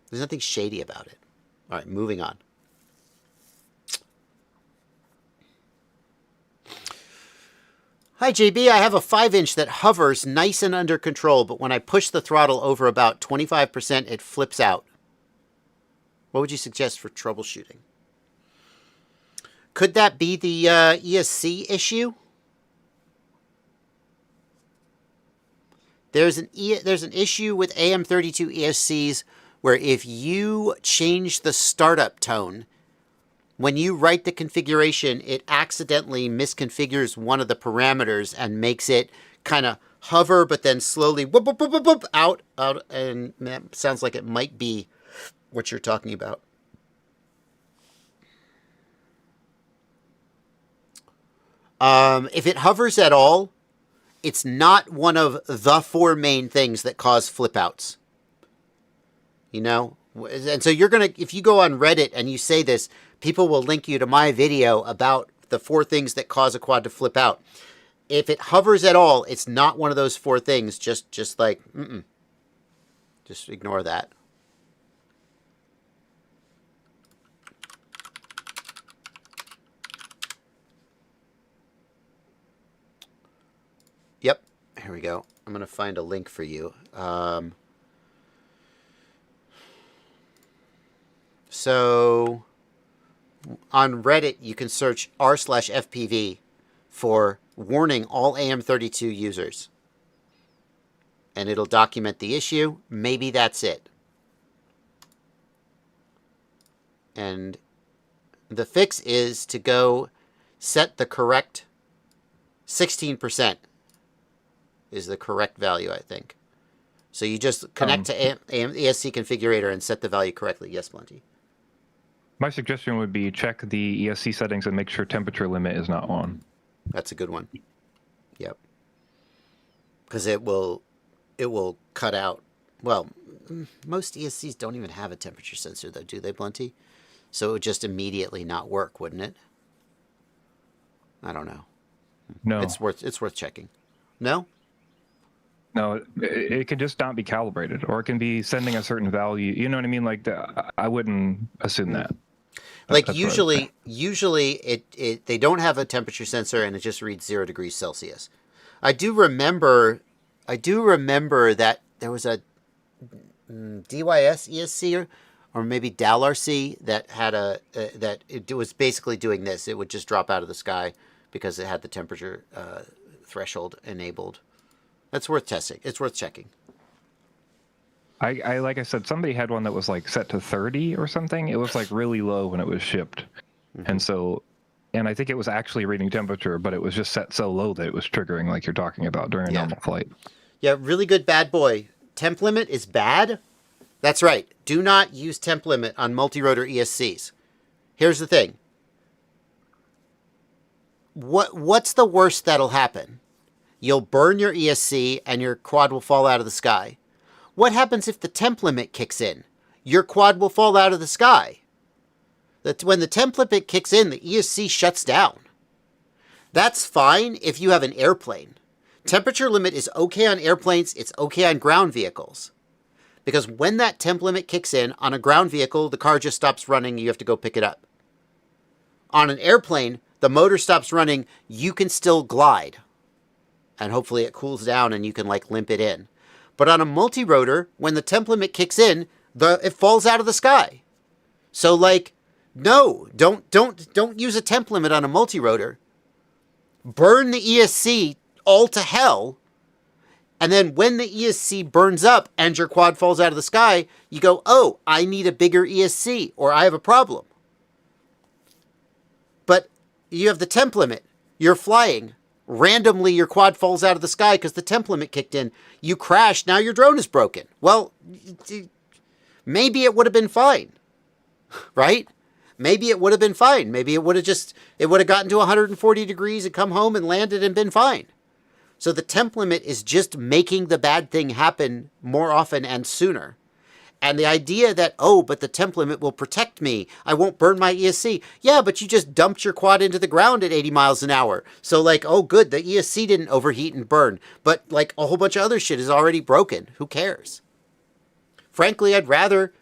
There's nothing shady about it. All right, moving on. Hi, JB. I have a 5-inch that hovers nice and under control, but when I push the throttle over about 25%, it flips out. What would you suggest for troubleshooting? Could that be the ESC issue? There's an issue with AM32 ESCs where if you change the startup tone, when you write the configuration, it accidentally misconfigures one of the parameters and makes it kind of hover, but then slowly whoop, whoop, whoop, whoop, whoop, out, and that sounds like it might be what you're talking about. If it hovers at all, it's not one of the 4 main things that cause flip outs. You know? And so you're going to, if you go on Reddit and you say this, people will link you to my video about the 4 things that cause a quad to flip out. If it hovers at all, it's not one of those 4 things. Just like, just ignore that. Yep. Here we go. I'm going to find a link for you. So on Reddit, you can search r/FPV for warning all AM32 users. And it'll document the issue. Maybe that's it. And the fix is to go set the correct 16%. Is the correct value, I think. So you just connect to ESC configurator and set the value correctly. Yes, Blunty. My suggestion would be check the ESC settings and make sure temperature limit is not on. That's a good one. Yep. Because it will cut out. Well, most ESCs don't even have a temperature sensor, though, do they, Blunty? So it would just immediately not work, wouldn't it? I don't know. No. It's worth checking. No? No, it can just not be calibrated, or it can be sending a certain value. You know what I mean? Like, I wouldn't assume that. Like usually they don't have a temperature sensor and it just reads 0 degrees Celsius. I do remember that there was a DYS ESC or maybe DAL-RC that had that it was basically doing this. It would just drop out of the sky because it had the temperature threshold enabled. That's worth testing. It's worth checking. I like I said, somebody had one that was like set to 30 or something. It was like really low when it was shipped. Mm-hmm. And I think it was actually reading temperature, but it was just set so low that it was triggering like you're talking about during a normal flight. Yeah, really good bad boy. Temp limit is bad. That's right. Do not use temp limit on multi-rotor ESCs. Here's the thing. What's the worst that'll happen? You'll burn your ESC and your quad will fall out of the sky. What happens if the temp limit kicks in? Your quad will fall out of the sky. When the temp limit kicks in, the ESC shuts down. That's fine if you have an airplane. Temperature limit is okay on airplanes, it's okay on ground vehicles. Because when that temp limit kicks in, on a ground vehicle, the car just stops running, you have to go pick it up. On an airplane, the motor stops running, you can still glide. And hopefully it cools down and you can like limp it in. But on a multi-rotor, when the temp limit kicks in, it falls out of the sky. So like, no, don't use a temp limit on a multi-rotor. Burn the ESC all to hell. And then when the ESC burns up and your quad falls out of the sky, you go, oh, I need a bigger ESC or I have a problem. But you have the temp limit. You're flying. Randomly, your quad falls out of the sky because the temp limit kicked in. You crash. Now your drone is broken. Well, maybe it would have been fine, right? Maybe it would have been fine. Maybe it would have gotten to 140 degrees and come home and landed and been fine. So the temp limit is just making the bad thing happen more often and sooner. And the idea that, oh, but the temp limit will protect me. I won't burn my ESC. Yeah, but you just dumped your quad into the ground at 80 miles an hour. So like, oh, good, the ESC didn't overheat and burn. But like a whole bunch of other shit is already broken. Who cares? Frankly, I'd rather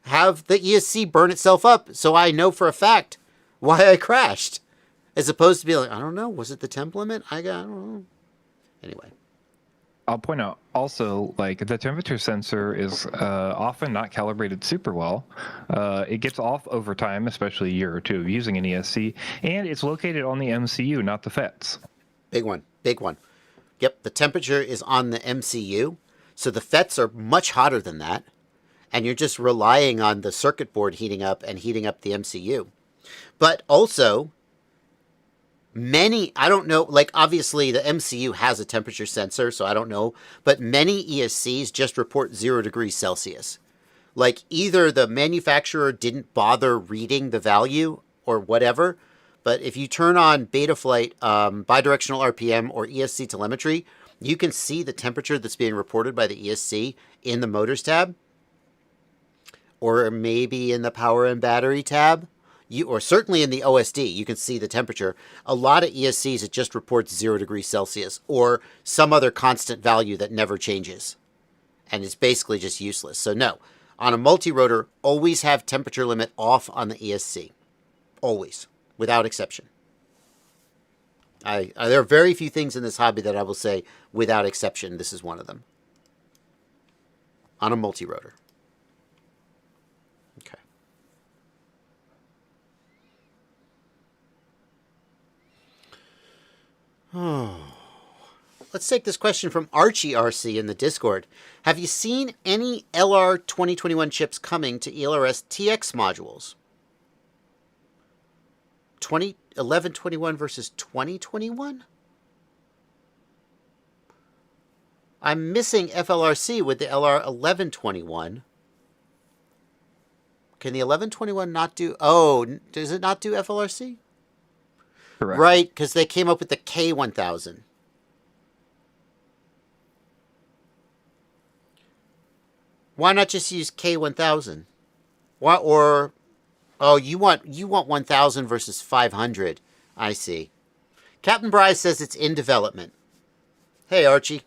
have the ESC burn itself up so I know for a fact why I crashed. As opposed to be like, I don't know, was it the temp limit? I don't know. Anyway. I'll point out also, like, the temperature sensor is often not calibrated super well. It gets off over time, especially a year or two of using an ESC, and it's located on the MCU, not the FETs. Big one. Yep, the temperature is on the MCU, so the FETs are much hotter than that, and you're just relying on the circuit board heating up the MCU. But also, I don't know, like obviously the MCU has a temperature sensor, so I don't know, but many ESCs just report 0 degrees Celsius. Like either the manufacturer didn't bother reading the value or whatever, but if you turn on Betaflight bidirectional RPM or ESC telemetry, you can see the temperature that's being reported by the ESC in the motors tab, or maybe in the power and battery tab. Or certainly in the OSD, you can see the temperature. A lot of ESCs, it just reports 0 degrees Celsius or some other constant value that never changes. And it's basically just useless. So no, on a multi-rotor, always have temperature limit off on the ESC. Always, without exception. There are very few things in this hobby that I will say without exception. This is one of them. On a multi-rotor. Okay. Oh. Let's take this question from Archie RC in the Discord. Have you seen any LR 2021 chips coming to ELRS TX modules? 1121 versus 2021? I'm missing FLRC with the LR 1121. Can the 1121 not do... Oh, does it not do FLRC? Correct. Right, because they came up with the K1000. Why not just use K1000? Why, or... Oh, you want 1000 versus 500. I see. Captain Bryce says it's in development. Hey, Archie.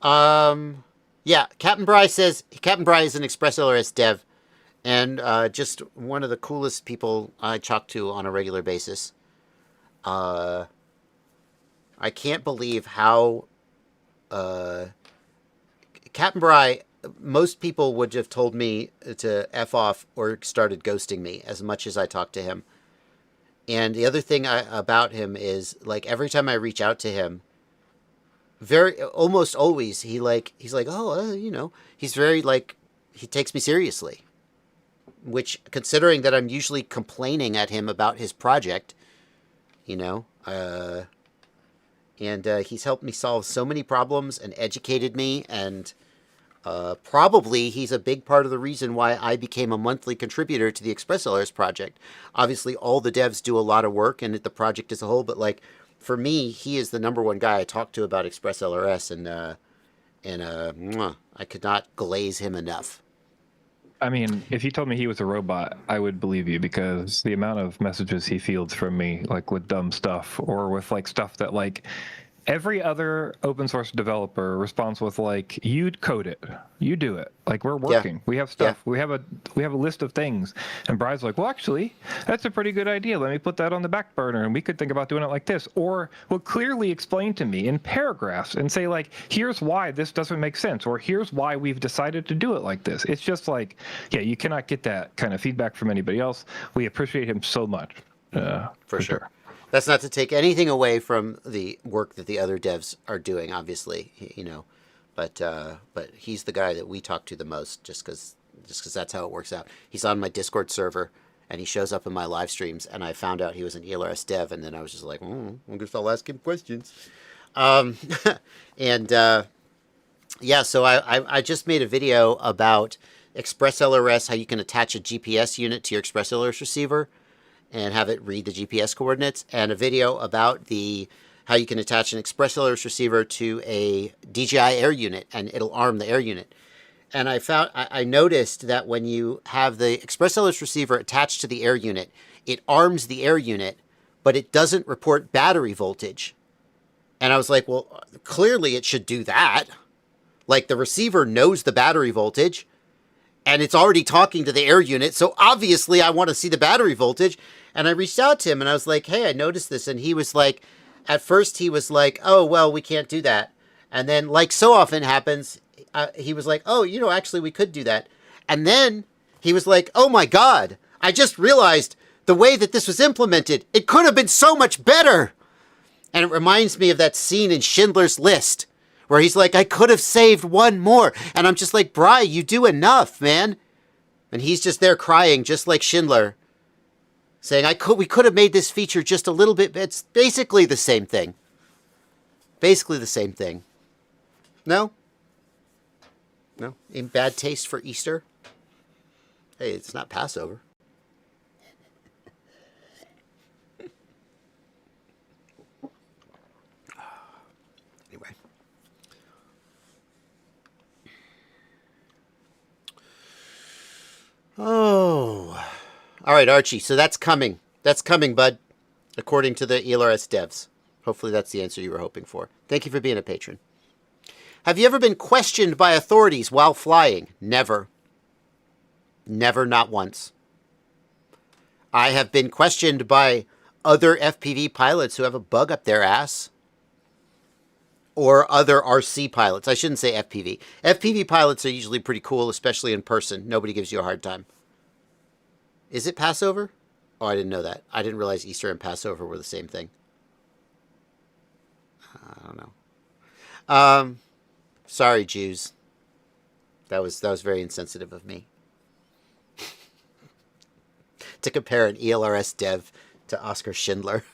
Yeah, Captain Bryce says... Captain Bryce is an Express LRS dev. And just one of the coolest people I talk to on a regular basis. I can't believe how... Captain Bry, most people would have told me to F off or started ghosting me as much as I talk to him. And the other thing about him is, like, every time I reach out to him, almost always, he's like, oh, you know, he's very, like, he takes me seriously. Which, considering that I'm usually complaining at him about his project, you know, and he's helped me solve so many problems and educated me, and Probably he's a big part of the reason why I became a monthly contributor to the ExpressLRS project. Obviously, all the devs do a lot of work and the project as a whole, but like for me, he is the number one guy I talk to about ExpressLRS, and I could not glaze him enough. I mean, if you told me he was a robot, I would believe you, because the amount of messages he fields from me, like with dumb stuff or with like stuff that like every other open source developer responds with like, you code it, you do it. Like, we're working, we have stuff, we have a list of things. And Brian's like, well, actually, that's a pretty good idea. Let me put that on the back burner and we could think about doing it like this. Or will clearly explain to me in paragraphs and say like, here's why this doesn't make sense, or here's why we've decided to do it like this. It's just like, yeah, you cannot get that kind of feedback from anybody else. We appreciate him so much. For sure. That's not to take anything away from the work that the other devs are doing, obviously, you know, but he's the guy that we talk to the most, just because that's how it works out. He's on my Discord server, and he shows up in my live streams, and I found out he was an ELRS dev, and then I was just like, I guess I'll ask him questions. Yeah, so I just made a video about ExpressLRS, how you can attach a GPS unit to your ExpressLRS receiver and have it read the GPS coordinates, and a video about how you can attach an ExpressLRS receiver to a DJI Air unit, and it'll arm the Air unit. And I noticed that when you have the ExpressLRS receiver attached to the Air unit, it arms the Air unit, but it doesn't report battery voltage. And I was like, well, clearly it should do that. Like, the receiver knows the battery voltage, and it's already talking to the Air unit, so obviously I want to see the battery voltage. And I reached out to him, and I was like, hey, I noticed this. And he was like, at first he was like, oh, well, we can't do that. And then, like so often happens, he was like, oh, you know, actually we could do that. And then he was like, oh my God, I just realized the way that this was implemented, it could have been so much better. And it reminds me of that scene in Schindler's List, where he's like, I could have saved one more. And I'm just like, Bri, you do enough, man. And he's just there crying, just like Schindler, saying, we could have made this feature just a little bit. It's basically the same thing. Basically the same thing. No? No? In bad taste for Easter? Hey, it's not Passover. Anyway. Oh. All right, Archie. So that's coming. That's coming, bud. According to the ELRS devs. Hopefully that's the answer you were hoping for. Thank you for being a patron. Have you ever been questioned by authorities while flying? Never. Never, not once. I have been questioned by other FPV pilots who have a bug up their ass. Or other RC pilots. I shouldn't say FPV. FPV pilots are usually pretty cool, especially in person. Nobody gives you a hard time. Is it Passover? Oh, I didn't know that. I didn't realize Easter and Passover were the same thing. I don't know. Sorry, Jews. That was very insensitive of me. To compare an ELRS dev to Oscar Schindler.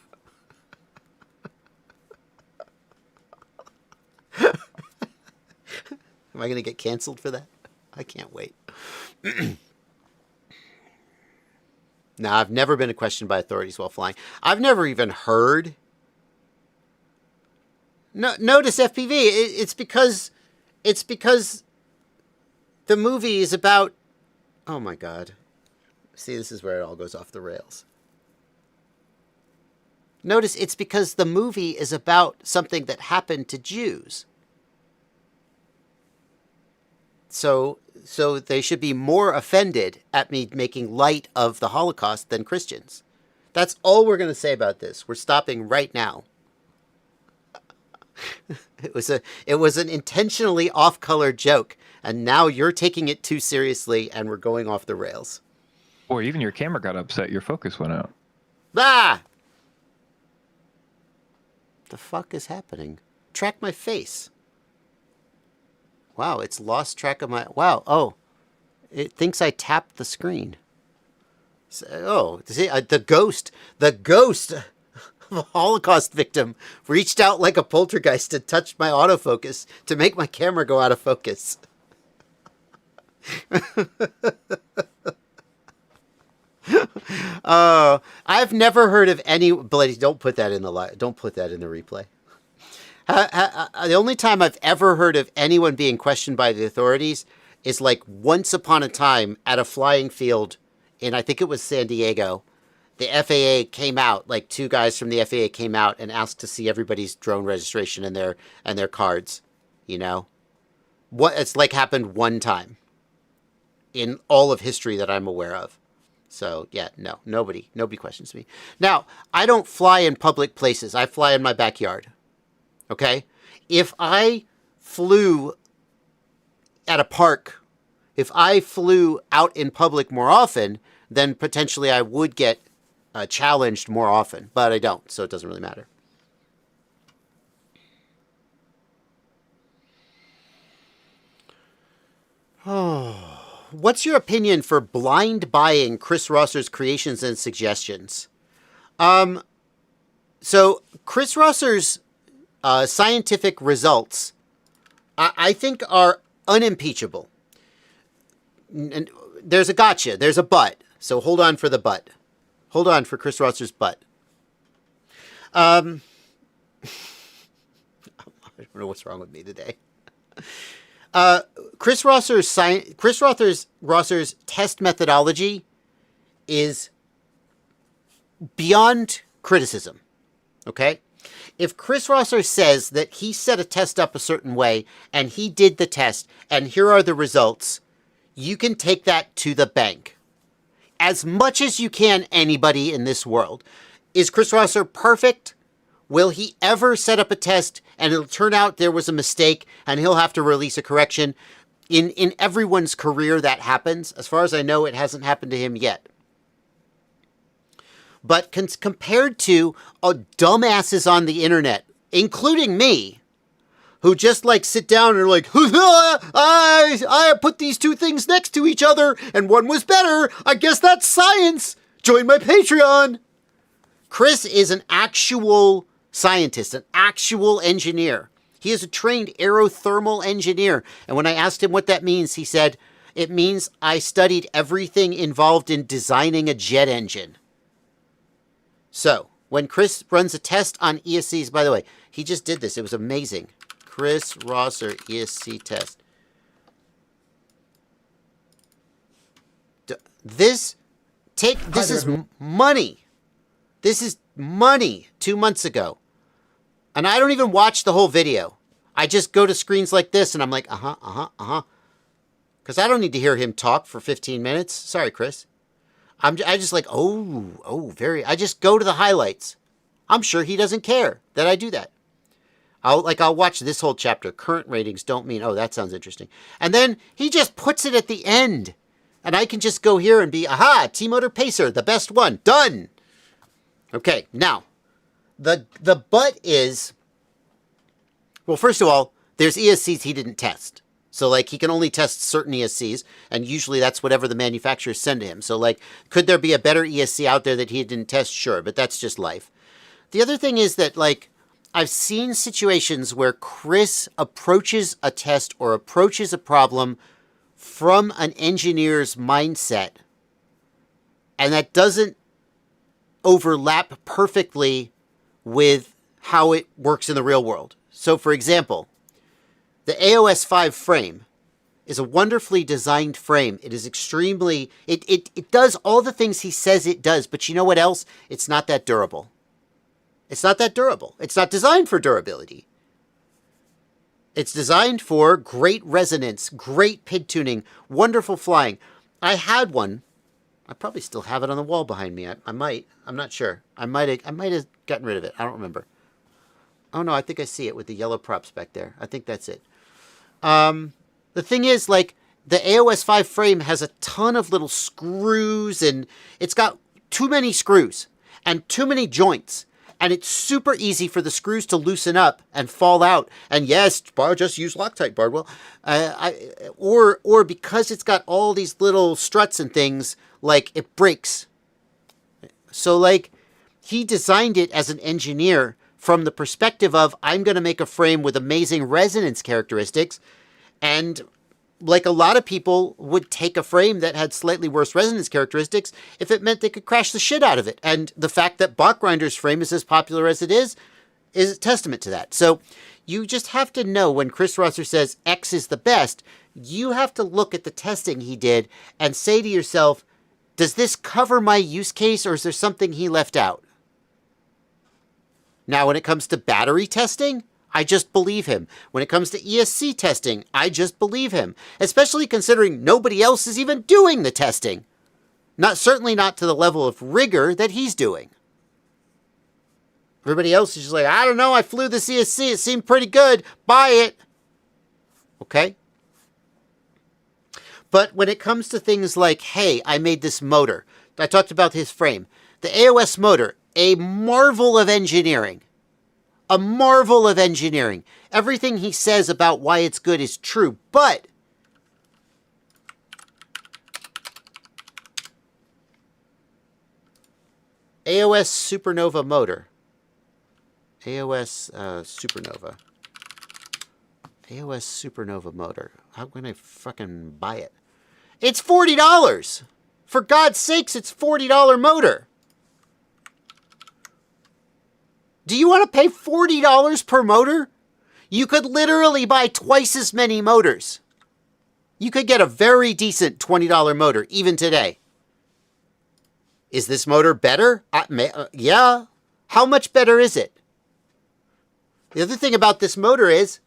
Am I going to get canceled for that? I can't wait. No, I've never been questioned by authorities while flying. I've never even heard. No, notice FPV. It's because the movie is about. Oh my God! See, this is where it all goes off the rails. Notice it's because the movie is about something that happened to Jews. So they should be more offended at me making light of the Holocaust than Christians. That's all we're going to say about this. We're stopping right now. It was an intentionally off-color joke, and now you're taking it too seriously, and we're going off the rails. Or even your camera got upset. Your focus went out. Ah! The fuck is happening? Track my face. Wow, it's lost track of my... Wow, oh. It thinks I tapped the screen. So, oh, see, the ghost of a Holocaust victim reached out like a poltergeist and touched my autofocus to make my camera go out of focus. I've never heard of any. Bloody, don't put that in the don't put that in the replay. The only time I've ever heard of anyone being questioned by the authorities is like once upon a time at a flying field in, I think it was San Diego. The FAA came out, like two guys from the FAA came out and asked to see everybody's drone registration and their cards. You know, what it's like happened one time in all of history that I'm aware of. So yeah, no, nobody questions me. Now, I don't fly in public places. I fly in my backyard. Okay? If I flew at a park, if I flew out in public more often, then potentially I would get challenged more often. But I don't, so it doesn't really matter. Oh. What's your opinion for blind buying Chris Rosser's creations and suggestions? So Chris Rosser's scientific results, I think, are unimpeachable. And there's a gotcha. There's a but. So hold on for the but. Hold on for Chris Rosser's but. I don't know what's wrong with me today. Chris Rosser's test methodology is beyond criticism. Okay? If Chris Rosser says that he set a test up a certain way and he did the test and here are the results, you can take that to the bank. As much as you can, anybody in this world. Is Chris Rosser perfect? Will he ever set up a test and it'll turn out there was a mistake and he'll have to release a correction? In everyone's career that happens. As far as I know, it hasn't happened to him yet. But compared to dumbasses on the internet, including me, who just like sit down and are like, I put these two things next to each other and one was better. I guess that's science. Join my Patreon. Chris is an actual scientist, an actual engineer. He is a trained aerothermal engineer. And when I asked him what that means, he said, it means I studied everything involved in designing a jet engine. So, when Chris runs a test on ESCs, by the way, he just did this. It was amazing. Chris Rosser ESC test. This is money. This is money 2 months ago. And I don't even watch the whole video. I just go to screens like this and I'm like, Because I don't need to hear him talk for 15 minutes. Sorry, Chris. I just like, I just go to the highlights. I'm sure he doesn't care that I do that. I'll watch this whole chapter. Current ratings don't mean, that sounds interesting. And then he just puts it at the end. And I can just go here and be, T-Motor Pacer, the best one. Done. Okay, now, the but is, well, first of all, there's ESCs he didn't test. So, like, he can only test certain ESCs, and usually that's whatever the manufacturers send to him. So, like, could there be a better ESC out there that he didn't test? Sure, but that's just life. The other thing is that, like, I've seen situations where Chris approaches a test or approaches a problem from an engineer's mindset, and that doesn't overlap perfectly with how it works in the real world. So, for example, the AOS 5 frame is a wonderfully designed frame. It is extremely... It does all the things he says it does, but you know what else? It's not that durable. It's not that durable. It's not designed for durability. It's designed for great resonance, great PID tuning, wonderful flying. I had one. I probably still have it on the wall behind me. I might. I'm not sure. I might have gotten rid of it. I don't remember. Oh, no, I think I see it with the yellow props back there. I think that's it. The thing is, like, the AOS 5 frame has a ton of little screws, and it's got too many screws and too many joints. And it's super easy for the screws to loosen up and fall out. And yes, just use Loctite, Bardwell. Or because it's got all these little struts and things, like, it breaks. So, like, he designed it as an engineer from the perspective of, I'm going to make a frame with amazing resonance characteristics. And like a lot of people would take a frame that had slightly worse resonance characteristics if it meant they could crash the shit out of it. And the fact that Bachgrinder's frame is as popular as it is a testament to that. So you just have to know when Chris Rosser says X is the best, you have to look at the testing he did and say to yourself, does this cover my use case or is there something he left out? Now, when it comes to battery testing, I just believe him. When it comes to ESC testing, I just believe him. Especially considering nobody else is even doing the testing. Certainly not to the level of rigor that he's doing. Everybody else is just like, I don't know, I flew the ESC, it seemed pretty good, buy it. Okay? But when it comes to things like, hey, I made this motor. I talked about his frame. The AOS motor, a marvel of engineering. A marvel of engineering. Everything he says about why it's good is true, but AOS Supernova motor. AOS Supernova. AOS Supernova motor. How can I fucking buy it? It's $40! For God's sakes, it's $40 motor. Do you want to pay $40 per motor? You could literally buy twice as many motors. You could get a very decent $20 motor, even today. Is this motor better? Yeah. How much better is it? The other thing about this motor is,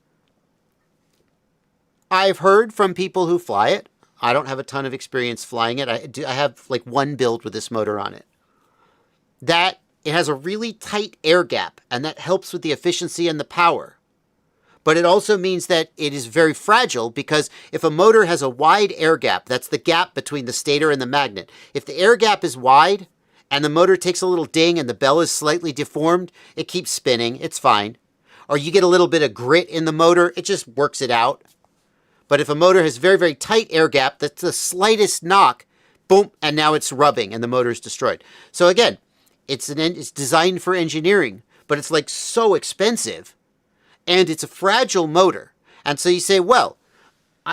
I've heard from people who fly it. I don't have a ton of experience flying it. I have like one build with this motor on it. That it has a really tight air gap, and that helps with the efficiency and the power. But it also means that it is very fragile, because if a motor has a wide air gap, that's the gap between the stator and the magnet. If the air gap is wide and the motor takes a little ding and the bell is slightly deformed, it keeps spinning. It's fine. Or you get a little bit of grit in the motor, it just works it out. But if a motor has very, very tight air gap, that's the slightest knock, boom, and now it's rubbing and the motor is destroyed. So again, it's designed for engineering, but it's like so expensive, and it's a fragile motor. And so you say, well,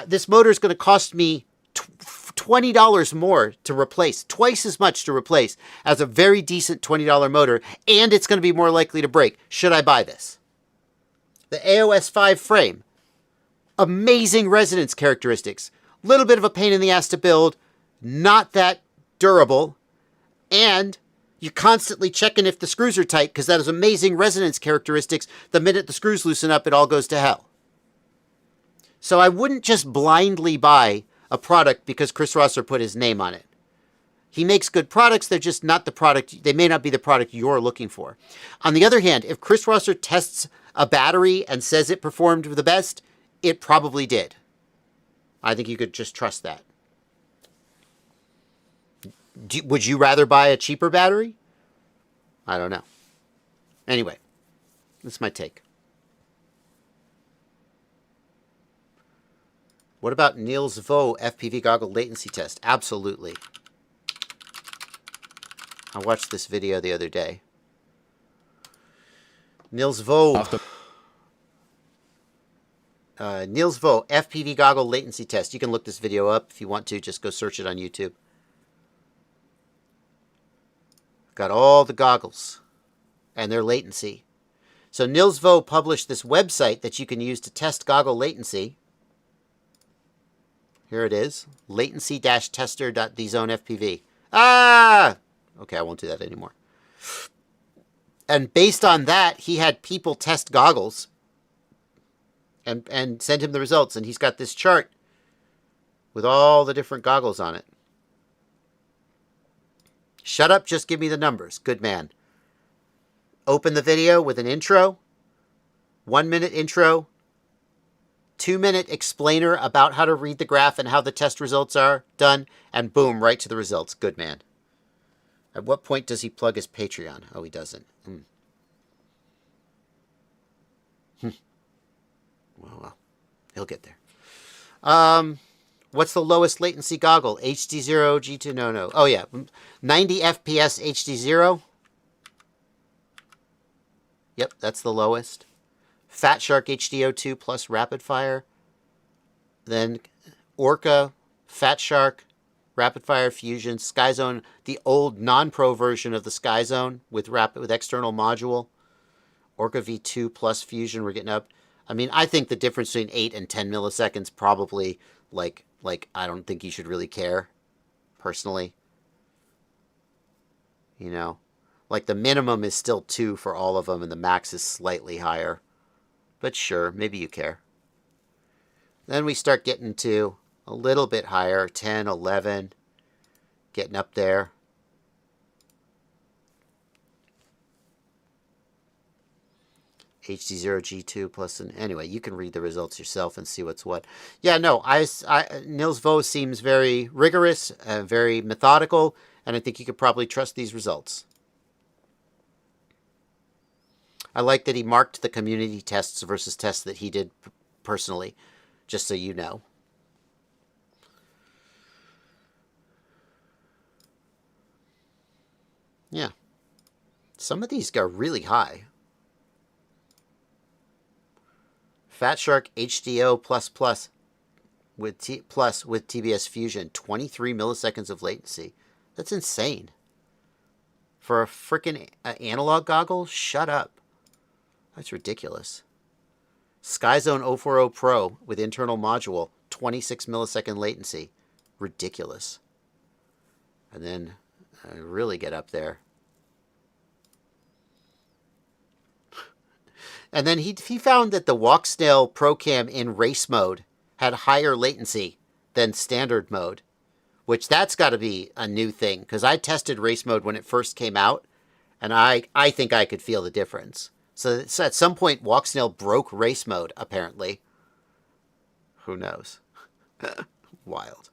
this motor is going to cost me $20 more to replace, twice as much to replace as a very decent $20 motor, and it's going to be more likely to break. Should I buy this? The AOS 5 frame. Amazing resonance characteristics. Little bit of a pain in the ass to build. Not that durable. And you're constantly checking if the screws are tight, because that has amazing resonance characteristics. The minute the screws loosen up, it all goes to hell. So I wouldn't just blindly buy a product because Chris Rosser put his name on it. He makes good products. They're just not the product. They may not be the product you're looking for. On the other hand, if Chris Rosser tests a battery and says it performed the best, it probably did. I think you could just trust that. Would you rather buy a cheaper battery? I don't know. Anyway, that's my take. What about Niels Vo FPV goggle latency test? Absolutely. I watched this video the other day. Niels Vo. Niels Vo FPV goggle latency test. You can look this video up if you want to. Just go search it on YouTube. Got all the goggles and their latency. So Niels Vo published this website that you can use to test goggle latency. Here it is. Latency-tester.thezonefpv. Ah! Okay, I won't do that anymore. And based on that, he had people test goggles and send him the results. And he's got this chart with all the different goggles on it. Shut up, just give me the numbers. Good man. Open the video with an intro. 1 minute intro. 2 minute explainer about how to read the graph and how the test results are done. And boom, right to the results. Good man. At what point does he plug his Patreon? Oh, he doesn't. Well, he'll get there. What's the lowest latency goggle? HD0, G2, no. Oh, yeah. 90 FPS HD0. Yep, that's the lowest. Fat Shark HDO2 plus rapid fire. Then Orca, Fat Shark, Rapid Fire Fusion, Skyzone, the old non-pro version of the Skyzone with external module, Orca V2 plus Fusion. We're getting up. I mean, I think the difference between 8 and 10 milliseconds probably like I don't think you should really care, personally. You know, like the minimum is still 2 for all of them, and the max is slightly higher. But sure, maybe you care. Then we start getting to a little bit higher, 10, 11, getting up there. HD0 G2 plus anyway, you can read the results yourself and see what's what. Yeah, no, Nils Vo seems very rigorous, very methodical, and I think you could probably trust these results. I like that he marked the community tests versus tests that he did personally, just so you know. Yeah. Some of these go really high. Fat Shark HDO with TBS Fusion, 23 milliseconds of latency. That's insane. For a freaking analog goggle? Shut up. That's ridiculous. Skyzone 040 Pro with internal module, 26 millisecond latency. Ridiculous. And then really get up there. And then he found that the Walksnail ProCam in race mode had higher latency than standard mode, which that's got to be a new thing, because I tested race mode when it first came out, and I think I could feel the difference. So at some point, Walksnail broke race mode, apparently. Who knows? Wild.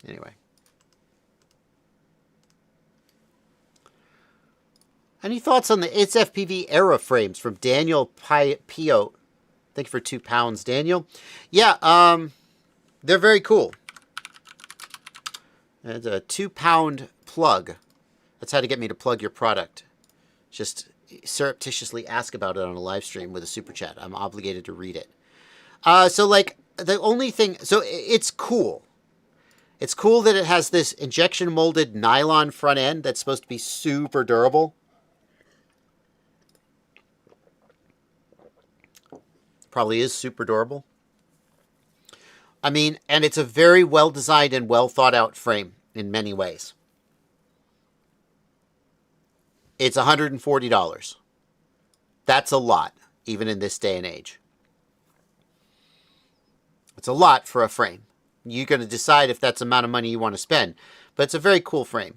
Anyway. Any thoughts on the It's FPV era frames from Daniel Pio? Thank you for £2, Daniel. Yeah, they're very cool. It's a £2 plug. That's how to get me to plug your product. Just surreptitiously ask about it on a live stream with a super chat. I'm obligated to read it. So like the only thing, so it's cool. It's cool that it has this injection molded nylon front end that's supposed to be super durable. Probably is super durable. I mean, and it's a very well designed and well thought out frame in many ways. It's $140. That's a lot, even in this day and age. It's a lot for a frame. You're going to decide if that's the amount of money you want to spend. But it's a very cool frame.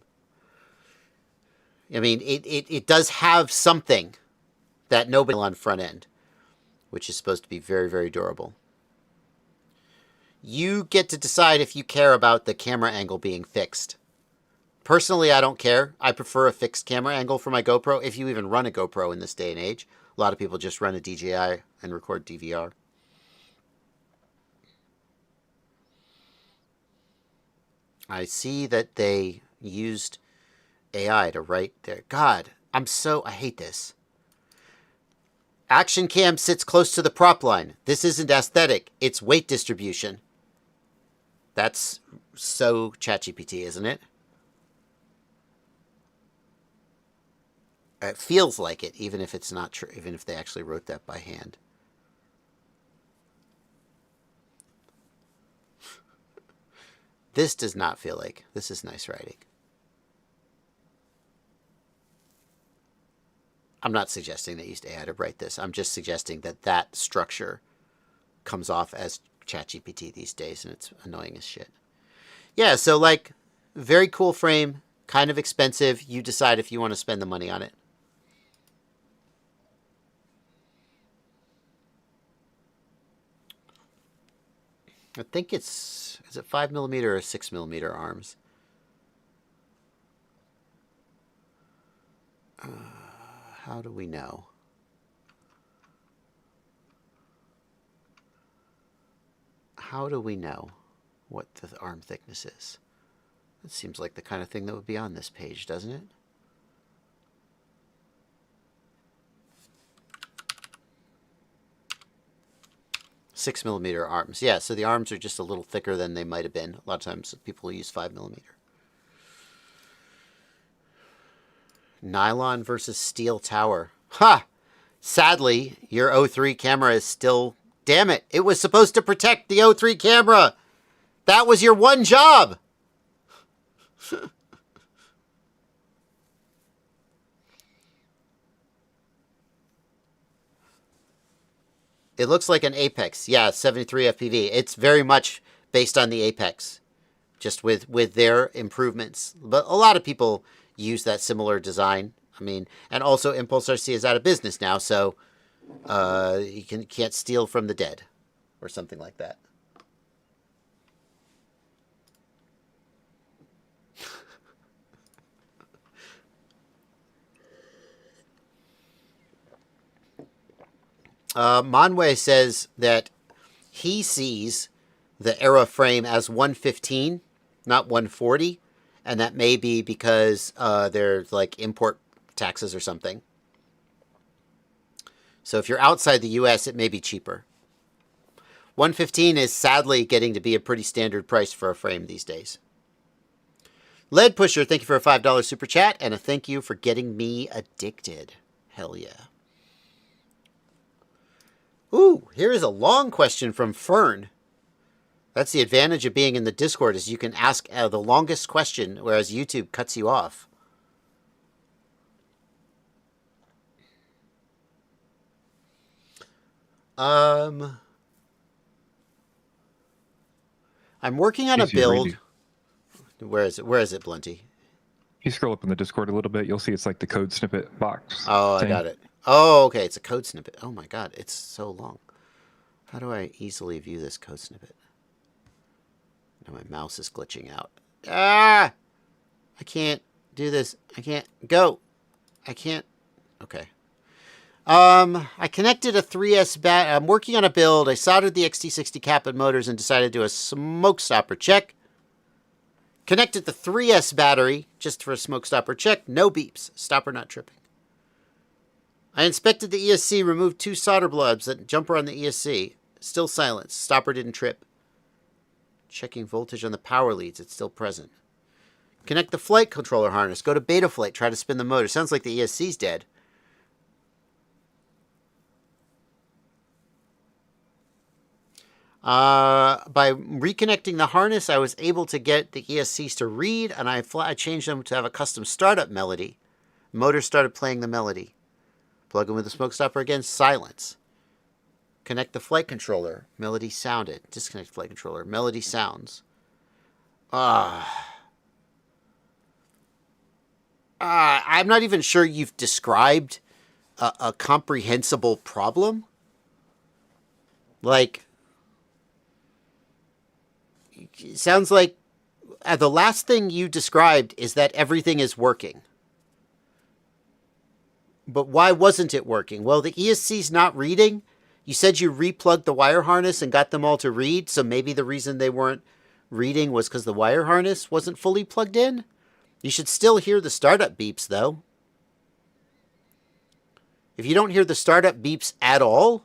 I mean, it does have something that nobody on front end, which is supposed to be very, very durable. You get to decide if you care about the camera angle being fixed. Personally, I don't care. I prefer a fixed camera angle for my GoPro, if you even run a GoPro in this day and age. A lot of people just run a DJI and record DVR. I see that they used AI to write there. God, I hate this. Action cam sits close to the prop line. This isn't aesthetic, it's weight distribution. That's so ChatGPT, isn't it? It feels like it, even if it's not true, even if they actually wrote that by hand. This does not feel like. This is nice writing. I'm not suggesting they used AI to write this. I'm just suggesting that that structure comes off as ChatGPT these days, and it's annoying as shit. Yeah, so like, very cool frame, kind of expensive. You decide if you want to spend the money on it. I think is it 5mm or 6mm arms? How do we know? How do we know what the arm thickness is? It seems like the kind of thing that would be on this page, doesn't it? 6mm arms. Yeah, so the arms are just a little thicker than they might have been. A lot of times people use 5mm. Nylon versus steel tower. Ha! Sadly, your O3 camera is still... Damn it! It was supposed to protect the O3 camera! That was your one job! It looks like an Apex. Yeah, 73 FPV. It's very much based on the Apex, just with their improvements. But a lot of people use that similar design. I mean, and also Impulse RC is out of business now, so you can't steal from the dead or something like that. Monway says that he sees the Era frame as 115, not 140, and that may be because there's like import taxes or something. So if you're outside the US, it may be cheaper. 115 is sadly getting to be a pretty standard price for a frame these days. Lead Pusher, thank you for a $5 super chat, and a thank you for getting me addicted. Hell yeah. Ooh, here is a long question from Fern. That's the advantage of being in the Discord, is you can ask the longest question, whereas YouTube cuts you off. I'm working on a build. Where is it? Where is it, Blunty? You scroll up in the Discord a little bit, you'll see it's like the code snippet box. Oh, I got it. Oh, okay, it's a code snippet. Oh my god, it's so long. How do I easily view this code snippet? Now my mouse is glitching out. Ah! I can't do this. I can't go. I can't. Okay. I connected a 3S bat. I'm working on a build. I soldered the XT60 cap and motors and decided to do a smoke stopper check. Connected the 3S battery just for a smoke stopper check. No beeps. Stopper not tripping. I inspected the ESC, removed 2 solder blobs that jumper on the ESC. Still silence. Stopper didn't trip. Checking voltage on the power leads. It's still present. Connect the flight controller harness. Go to beta flight. Try to spin the motor. Sounds like the ESC's dead. By reconnecting the harness, I was able to get the ESCs to read, and I changed them to have a custom startup melody. Motor started playing the melody. Plug in with the smoke stopper again. Silence. Connect the flight controller. Melody sounded. Disconnect flight controller. Melody sounds. I'm not even sure you've described a comprehensible problem. Like, it sounds like the last thing you described is that everything is working. But why wasn't it working? Well, the ESC's not reading. You said you replugged the wire harness and got them all to read, so maybe the reason they weren't reading was because the wire harness wasn't fully plugged in? You should still hear the startup beeps, though. If you don't hear the startup beeps at all,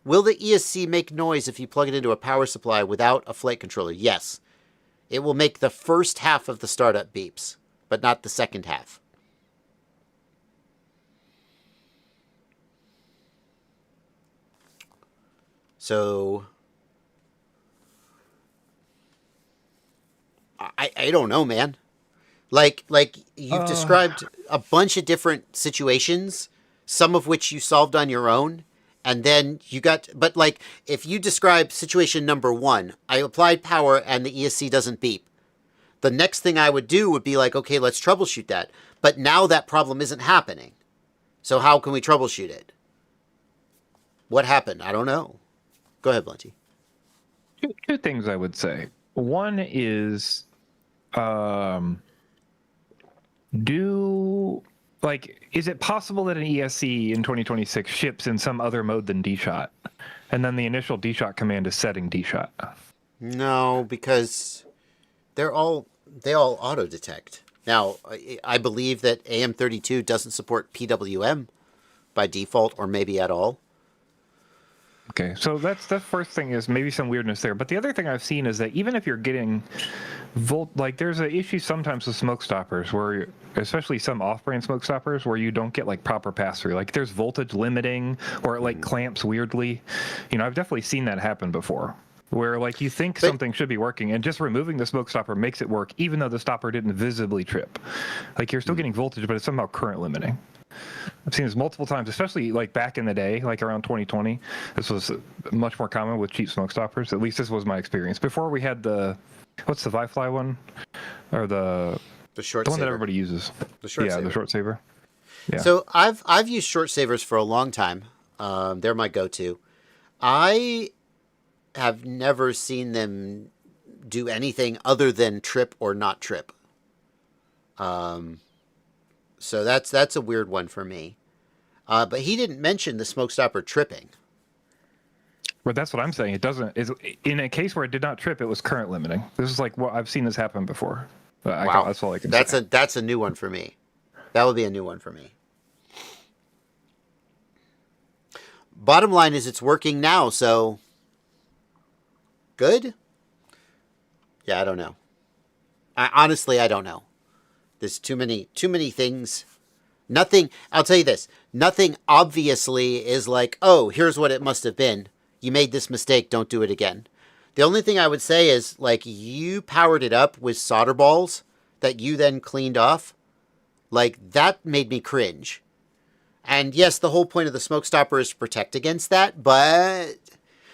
will the ESC make noise if you plug it into a power supply without a flight controller? Yes. It will make the first half of the startup beeps, but not the second half. So, I don't know, man. Like you've described a bunch of different situations, some of which you solved on your own, and then you got, but like, if you describe situation number 1, I applied power and the ESC doesn't beep. The next thing I would do would be like, okay, let's troubleshoot that. But now that problem isn't happening. So how can we troubleshoot it? What happened? I don't know. Go ahead, Blunty. Two things I would say. One is, is it possible that an ESC in 2026 ships in some other mode than D-Shot? And then the initial D-Shot command is setting D-Shot? No, because they all auto-detect. Now, I believe that AM32 doesn't support PWM by default, or maybe at all. Okay, so that's the first thing is maybe some weirdness there. But the other thing I've seen is that even if you're getting like there's an issue sometimes with smoke stoppers where, especially some off-brand smoke stoppers, where you don't get like proper pass-through. Like there's voltage limiting or it like clamps weirdly. I've definitely seen that happen before. Where like you think something should be working and just removing the smoke stopper makes it work even though the stopper didn't visibly trip. Like you're still getting voltage, but it's somehow current limiting. I've seen this multiple times, especially like back in the day, like around 2020. This was much more common with cheap smoke stoppers. At least this was my experience. Before we had what's the Vifly one? Or the short one saver. that everybody uses. The short saver. The short saver. Yeah. So I've used short savers for a long time. They're my go-to. I have never seen them do anything other than trip or not trip. So that's a weird one for me. But he didn't mention the smoke stopper tripping. But that's what I'm saying. It doesn't. In a case where it did not trip, it was current limiting. This is like I've seen this happen before. Wow, that's all I can say. That's a new one for me. That would be a new one for me. Bottom line is it's working now, so good? Yeah, I don't know. Honestly, I don't know. There's too many things. Nothing, I'll tell you this. Nothing obviously is like, oh, here's what it must have been. You made this mistake, don't do it again. The only thing I would say is, like, you powered it up with solder balls that you then cleaned off. Like, that made me cringe. And yes, the whole point of the smoke stopper is to protect against that, but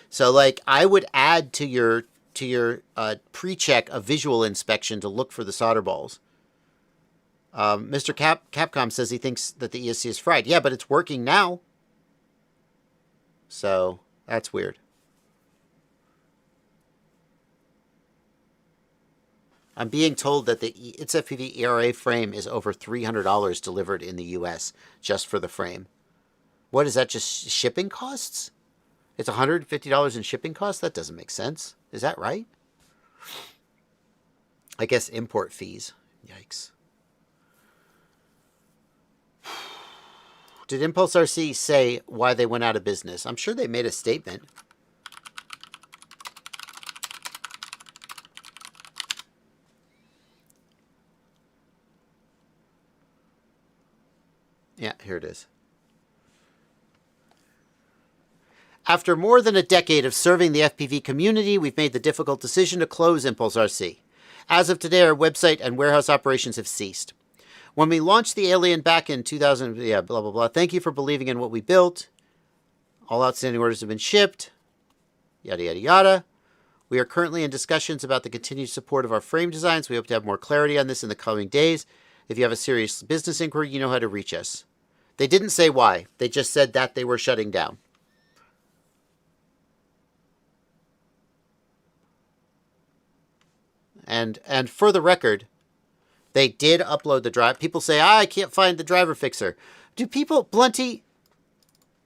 so like I would add to your pre-check a visual inspection to look for the solder balls. Mr. Capcom says he thinks that the ESC is fried. Yeah, but it's working now. So that's weird. I'm being told that the its FPV ERA frame is over $300 delivered in the U.S. just for the frame. What is that? Just shipping costs? It's $150 in shipping costs? That doesn't make sense. Is that right? I guess import fees. Yikes. Did Impulse RC say why they went out of business? I'm sure they made a statement. Yeah, here it is. After more than a decade of serving the FPV community, we've made the difficult decision to close Impulse RC. As of today, our website and warehouse operations have ceased. When we launched the Alien back in 2000, blah, blah, blah. Thank you for believing in what we built. All outstanding orders have been shipped. Yada, yada, yada. We are currently in discussions about the continued support of our frame designs. We hope to have more clarity on this in the coming days. If you have a serious business inquiry, you know how to reach us. They didn't say why. They just said that they were shutting down. And for the record, they did upload the drive. People say, I can't find the driver fixer. Do people, Blunty,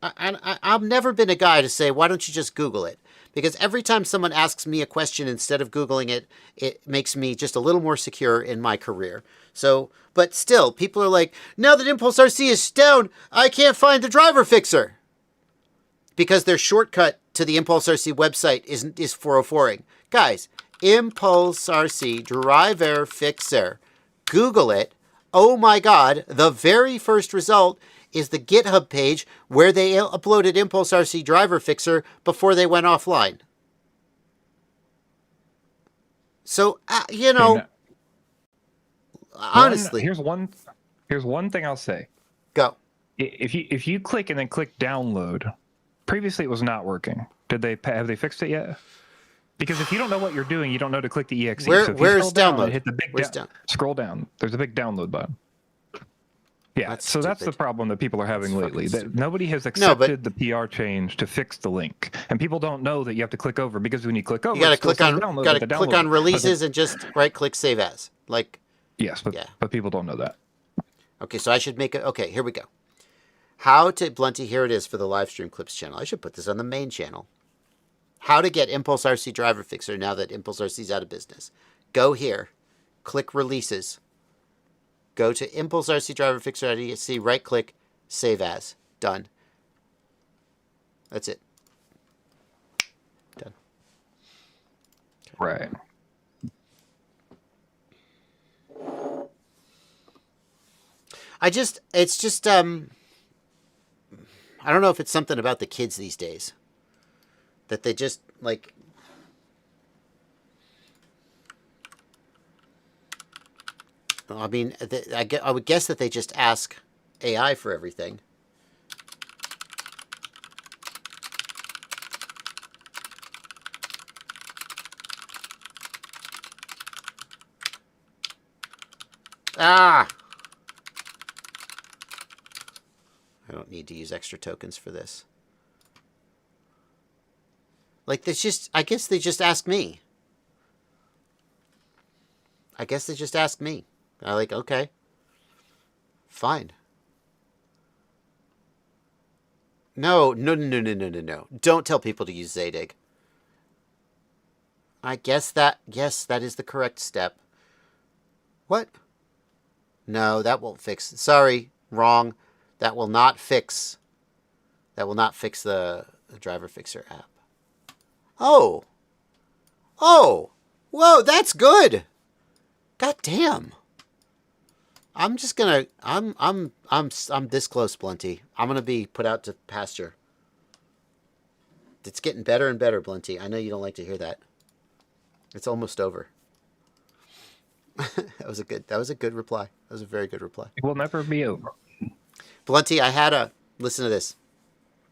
I've never been a guy to say, why don't you just Google it? Because every time someone asks me a question instead of Googling it, it makes me just a little more secure in my career. So, but still, people are like, now that Impulse RC is down, I can't find the driver fixer. Because their shortcut to the Impulse RC website is 404ing. Guys, Impulse RC driver fixer. Google it. Oh my God, the very first result is the GitHub page where they uploaded Impulse RC driver fixer before they went offline. So, honestly. Here's one thing I'll say. Go. If you click and then click download, previously it was not working. Have they fixed it yet? Because if you don't know what you're doing, you don't know to click the exe. Where's download? Hit the big scroll down. There's a big download button. Yeah, that's the problem that people are having lately. That nobody has accepted the PR change to fix the link, and people don't know that you have to click over, because when you click over, you got to click on releases and just right click save as. Yes, but people don't know that. Okay, so I should make it. Okay, here we go. How to Blunty? Here it is for the Livestream Clips channel. I should put this on the main channel. How to get Impulse RC driver fixer now that Impulse RC is out of business. Go here, click releases. Go to Impulse RC driver fixer.exe, right click, save as. Done. That's it. Right. It's just, I don't know if it's something about the kids these days that they just like. I mean, I would guess that they just ask AI for everything. Ah! I don't need to use extra tokens for this. Like, this just, I guess they just ask me. I guess they just ask me. I'm like, okay. Fine. No. Don't tell people to use Zadig. I guess that, yes, that is the correct step. What? No, that won't fix. Sorry, wrong. That will not fix. That will not fix the driver fixer app. Oh. Oh. Whoa, that's good. God damn. I'm just gonna. I'm this close, Blunty. I'm gonna be put out to pasture. It's getting better and better, Blunty. I know you don't like to hear that. It's almost over. That was a good reply. That was a very good reply. It will never be over. Blunty, listen to this.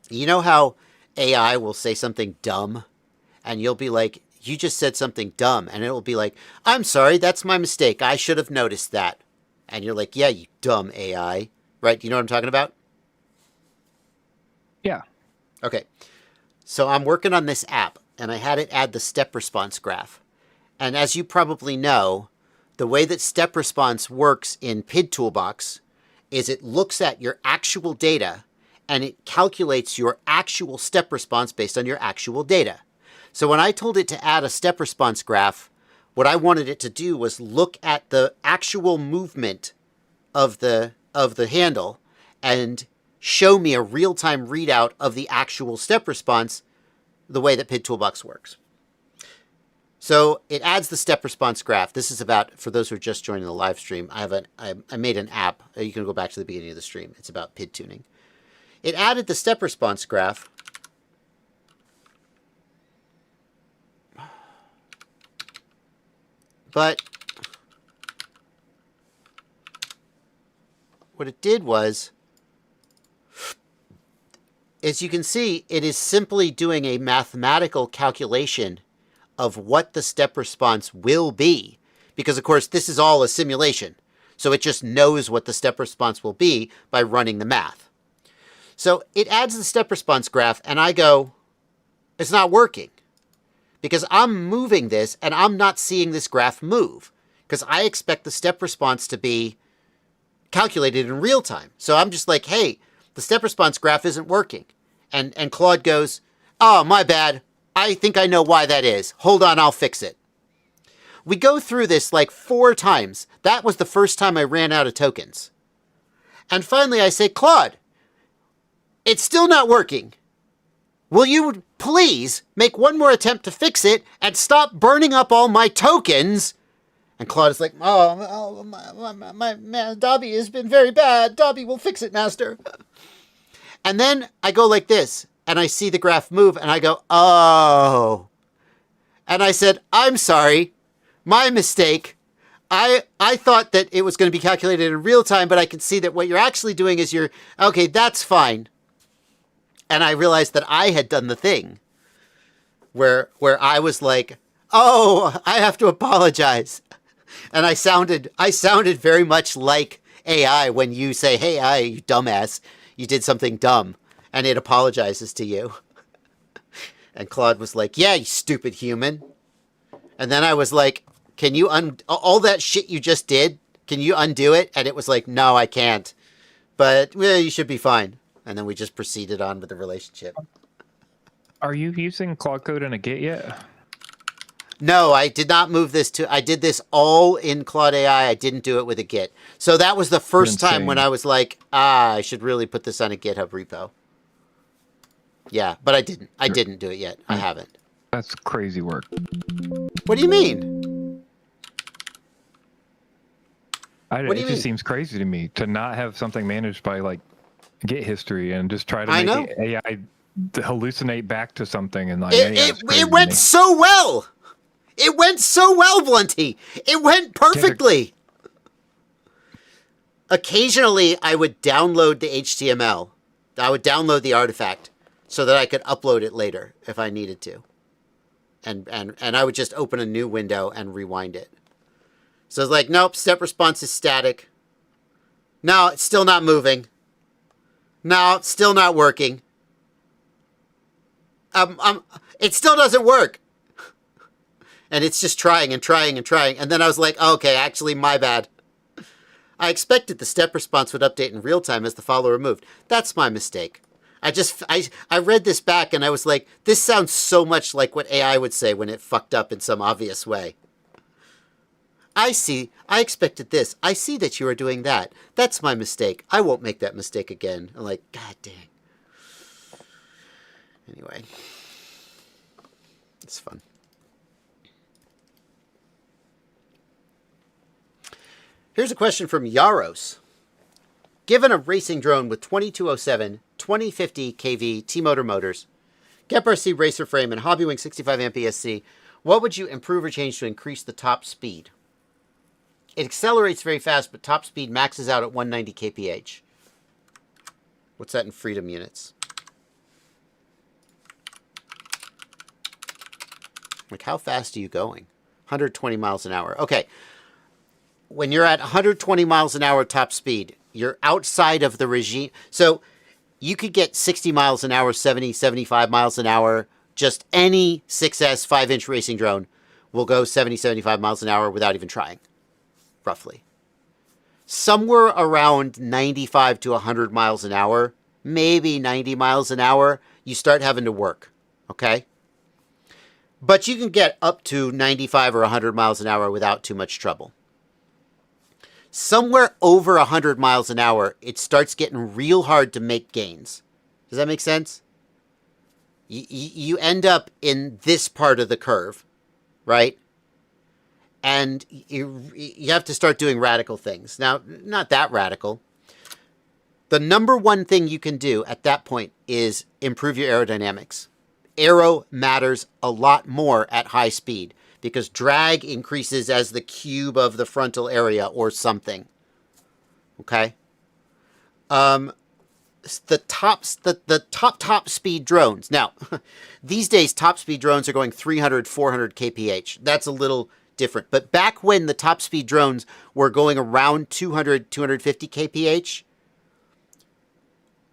You know how AI will say something dumb, and you'll be like, you just said something dumb, and it will be like, I'm sorry, that's my mistake. I should have noticed that. And you're like, yeah, you dumb AI. Right? You know what I'm talking about? Yeah. Okay. So I'm working on this app, and I had it add the step response graph. And as you probably know, the way that step response works in PID Toolbox is it looks at your actual data and it calculates your actual step response based on your actual data. So when I told it to add a step response graph, what I wanted it to do was look at the actual movement of the handle and show me a real-time readout of the actual step response the way that PID Toolbox works. So it adds the step response graph. This is about, for those who are just joining the live stream, I made an app. You can go back to the beginning of the stream. It's about PID tuning. It added the step response graph. But what it did was, as you can see, it is simply doing a mathematical calculation of what the step response will be. Because, of course, this is all a simulation. So it just knows what the step response will be by running the math. So it adds the step response graph, and I go, it's not working. Because I'm moving this, and I'm not seeing this graph move. Because I expect the step response to be calculated in real time. So I'm just like, hey, the step response graph isn't working. And Claude goes, oh, my bad. I think I know why that is. Hold on, I'll fix it. We go through this like 4 times. That was the first time I ran out of tokens. And finally I say, Claude, it's still not working. Will you please make one more attempt to fix it and stop burning up all my tokens? And Claude is like, oh my Dobby has been very bad. Dobby will fix it, master. And then I go like this, and I see the graph move, and I go, oh. And I said, I'm sorry. My mistake. I thought that it was going to be calculated in real time, but I can see that what you're actually doing is okay, that's fine. And I realized that I had done the thing where I was like, oh, I have to apologize. And I sounded very much like AI when you say, hey, you dumbass, you did something dumb, and it apologizes to you. And Claude was like, yeah, you stupid human. And then I was like, can you all that shit you just did? Can you undo it? And it was like, no, I can't. But you should be fine. And then we just proceeded on with the relationship. Are you using Claude Code in a Git yet? No, I did not move this I did this all in Claude AI. I didn't do it with a Git. So that was the first time when I was like, I should really put this on a GitHub repo. Yeah, but I didn't. I didn't do it yet. I haven't. That's crazy work. What do you mean? What do It you just mean? seems crazy to me to not have something managed by like Git history and just try to I make know. AI to hallucinate back to something and like, It, yeah, it's it, crazy it to went me. so well. It went so well, Blunty. It went perfectly. Occasionally, I would download the HTML. I would download the artifact so that I could upload it later if I needed to. And I would just open a new window and rewind it. So it's like, nope, step response is static. No, it's still not moving. No, it's still not working. It still doesn't work. And it's just trying and trying and trying. And then I was like, oh, okay, actually, my bad. I expected the step response would update in real time as the follower moved. That's my mistake. I read this back and I was like, this sounds so much like what AI would say when it fucked up in some obvious way. I see. I expected this. I see that you are doing that. That's my mistake. I won't make that mistake again. I'm like, God dang. Anyway. It's fun. Here's a question from Yaros. Given a racing drone with 2207, 2050 kV T-motor motors, GEP-RC racer frame, and Hobbywing 65 amp ESC, what would you improve or change to increase the top speed? It accelerates very fast, but top speed maxes out at 190 kph. What's that in freedom units? Like, how fast are you going? 120 miles an hour. Okay. When you're at 120 miles an hour top speed, you're outside of the regime. So you could get 60 miles an hour, 70, 75 miles an hour. Just any 6S 5-inch racing drone will go 70, 75 miles an hour without even trying, roughly. Somewhere around 95 to 100 miles an hour, maybe 90 miles an hour, you start having to work, okay? But you can get up to 95 or 100 miles an hour without too much trouble. Somewhere over 100 miles an hour, it starts getting real hard to make gains. Does that make sense? You end up in this part of the curve, right? And you have to start doing radical things. Now, not that radical. The number one thing you can do at that point is improve your aerodynamics. Aero matters a lot more at high speed because drag increases as the cube of the frontal area or something. Okay? The top speed drones. Now, these days top speed drones are going 300, 400 kph. That's a little different. But back when the top speed drones were going around 200, 250 kph,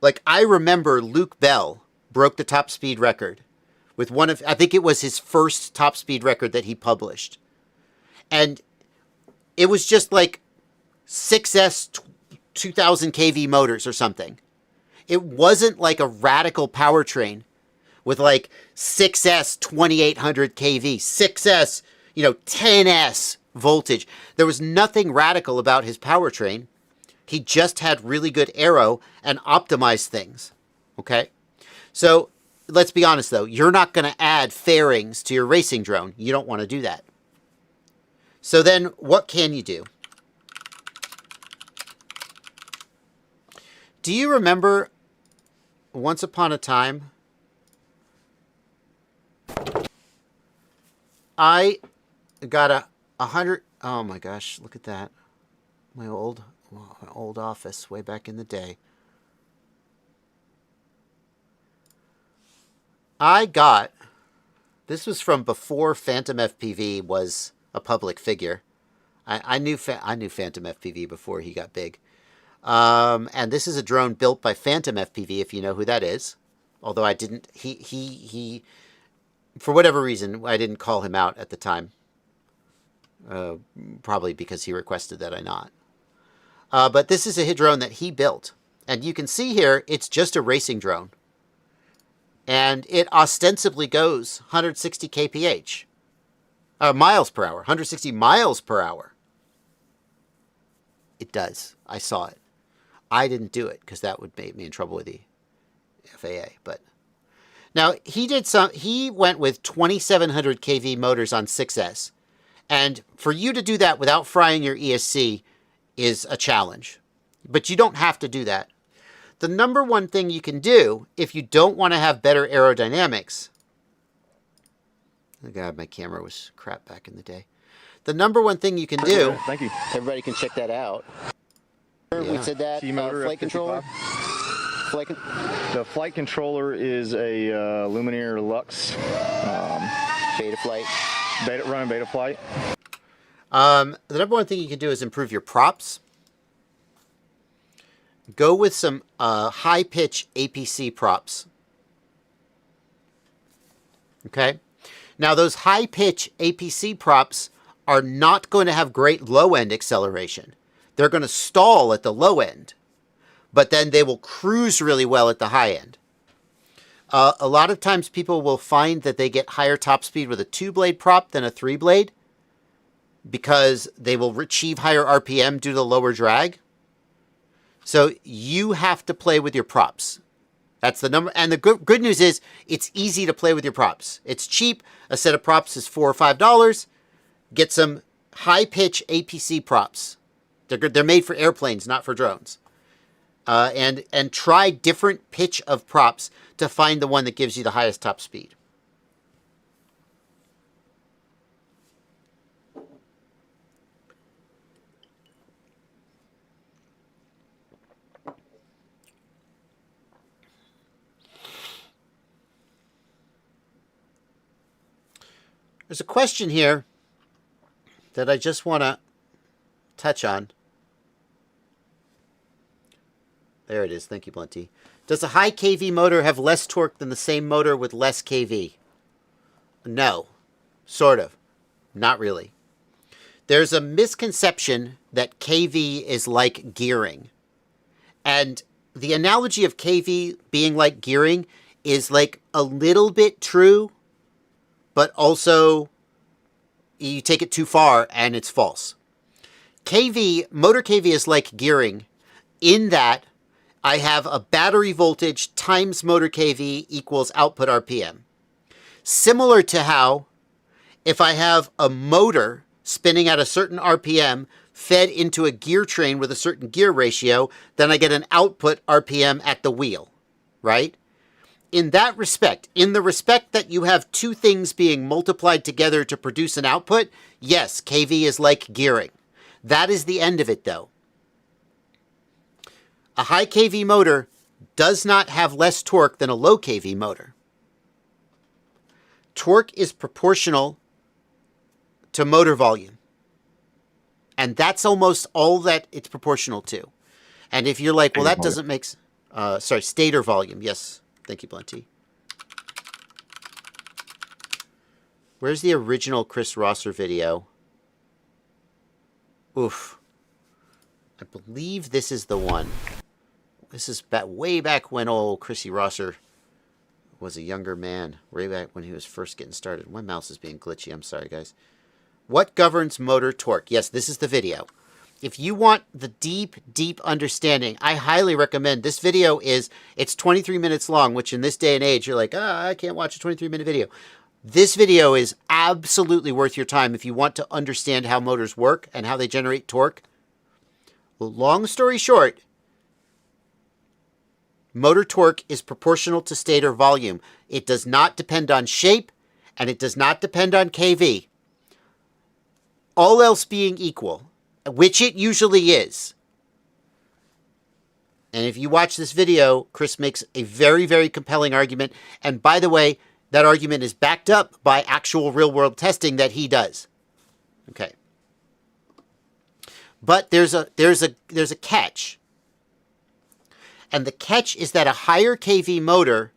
like I remember Luke Bell broke the top speed record with one of, I think it was his first top speed record that he published. And it was just like 6S 2000 kV motors or something. It wasn't like a radical powertrain with like 6S 2800 kV, 6S, 10S voltage. There was nothing radical about his powertrain. He just had really good aero and optimized things. Okay? So let's be honest though, you're not going to add fairings to your racing drone. You don't want to do that. So then what can you do? Do you remember once upon a time, I got a 100, oh my gosh, look at that. My old office way back in the day. This was from before Phantom FPV was a public figure. I knew Phantom FPV before he got big. And this is a drone built by Phantom FPV, if you know who that is. Although I didn't, he for whatever reason, I didn't call him out at the time. Probably because he requested that I not. But this is a drone that he built. And you can see here, it's just a racing drone. And it ostensibly goes 160 kph. Miles per hour. 160 miles per hour. It does. I saw it. I didn't do it because that would make me in trouble with the FAA. But Now, he went with 2700 kV motors on 6S. And for you to do that without frying your ESC is a challenge. But you don't have to do that. The number one thing you can do if you don't want to have better aerodynamics. Oh God, my camera was crap back in the day. The number one thing you can do. Thank you. Everybody can check that out. Yeah. We said that flight controller. The flight controller is a Lumineer Lux Beta flight. running beta flight. The number one thing you can do is improve your props. Go with some high-pitch APC props. Okay? Now, those high-pitch APC props are not going to have great low-end acceleration. They're going to stall at the low end, but then they will cruise really well at the high end. A lot of times people will find that they get higher top speed with a 2-blade prop than a 3-blade because they will achieve higher RPM due to lower drag. So you have to play with your props. That's the number. And the good news is it's easy to play with your props. It's cheap. A set of props is $4 or $5. Get some high-pitch APC props. They're made for airplanes, not for drones. And try different pitch of props to find the one that gives you the highest top speed. There's a question here that I just want to touch on. There it is. Thank you, Blunty. Does a high kV motor have less torque than the same motor with less kV? No. Sort of. Not really. There's a misconception that kV is like gearing. And the analogy of kV being like gearing is like a little bit true, but also you take it too far and it's false. Motor kV is like gearing in that I have a battery voltage times motor kV equals output RPM. Similar to how if I have a motor spinning at a certain RPM fed into a gear train with a certain gear ratio, then I get an output RPM at the wheel, right? In that respect, in the respect that you have two things being multiplied together to produce an output, yes, kV is like gearing. That is the end of it, though. A high kV motor does not have less torque than a low kV motor. Torque is proportional to motor volume. And that's almost all that it's proportional to. And if you're like, well, that doesn't make stator volume. Yes. Thank you, Blunty. Where's the original Chris Rosser video? Oof. I believe this is the one. This is way back when old Chrissy Rosser was a younger man. Way back when he was first getting started. My mouse is being glitchy. I'm sorry, guys. What governs motor torque? Yes, this is the video. If you want the deep, deep understanding, I highly recommend this video. It's 23 minutes long, which in this day and age, you're like, I can't watch a 23-minute video. This video is absolutely worth your time if you want to understand how motors work and how they generate torque. Well, long story short, motor torque is proportional to stator volume. It does not depend on shape, and it does not depend on kV. All else being equal, which it usually is. And if you watch this video, Chris makes a very, very compelling argument. And by the way, that argument is backed up by actual real-world testing that he does. Okay. But there's a catch. And the catch is that a higher kV motor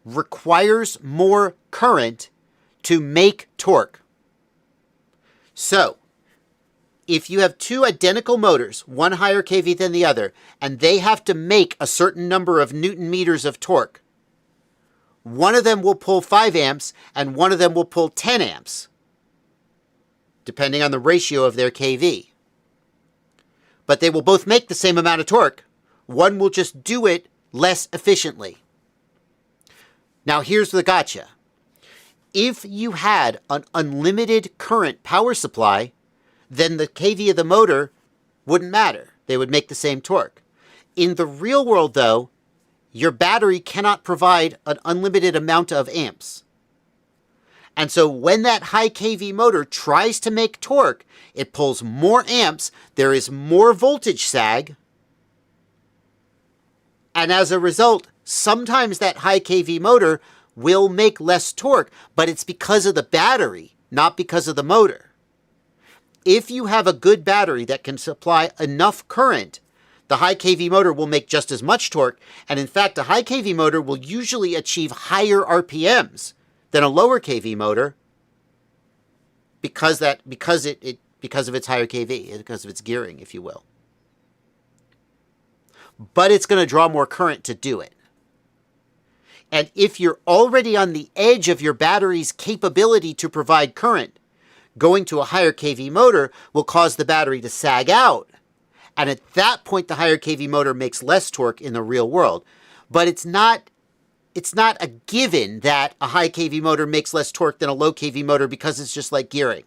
requires more current to make torque. So, if you have two identical motors, one higher kV than the other, and they have to make a certain number of Newton meters of torque, one of them will pull 5 amps and one of them will pull 10 amps, depending on the ratio of their kV. But they will both make the same amount of torque. One will just do it less efficiently. Now here's the gotcha. If you had an unlimited current power supply, then the kV of the motor wouldn't matter. They would make the same torque. In the real world, though, your battery cannot provide an unlimited amount of amps. And so when that high kV motor tries to make torque, it pulls more amps, there is more voltage sag, and as a result, sometimes that high kV motor will make less torque, but it's because of the battery, not because of the motor. If you have a good battery that can supply enough current, the high kV motor will make just as much torque, and in fact, a high kV motor will usually achieve higher RPMs than a lower kV motor because of its higher kV, because of its gearing, if you will. But it's going to draw more current to do it. And if you're already on the edge of your battery's capability to provide current, going to a higher kV motor will cause the battery to sag out. And at that point, the higher kV motor makes less torque in the real world. But it's not a given that a high kV motor makes less torque than a low kV motor because it's just like gearing.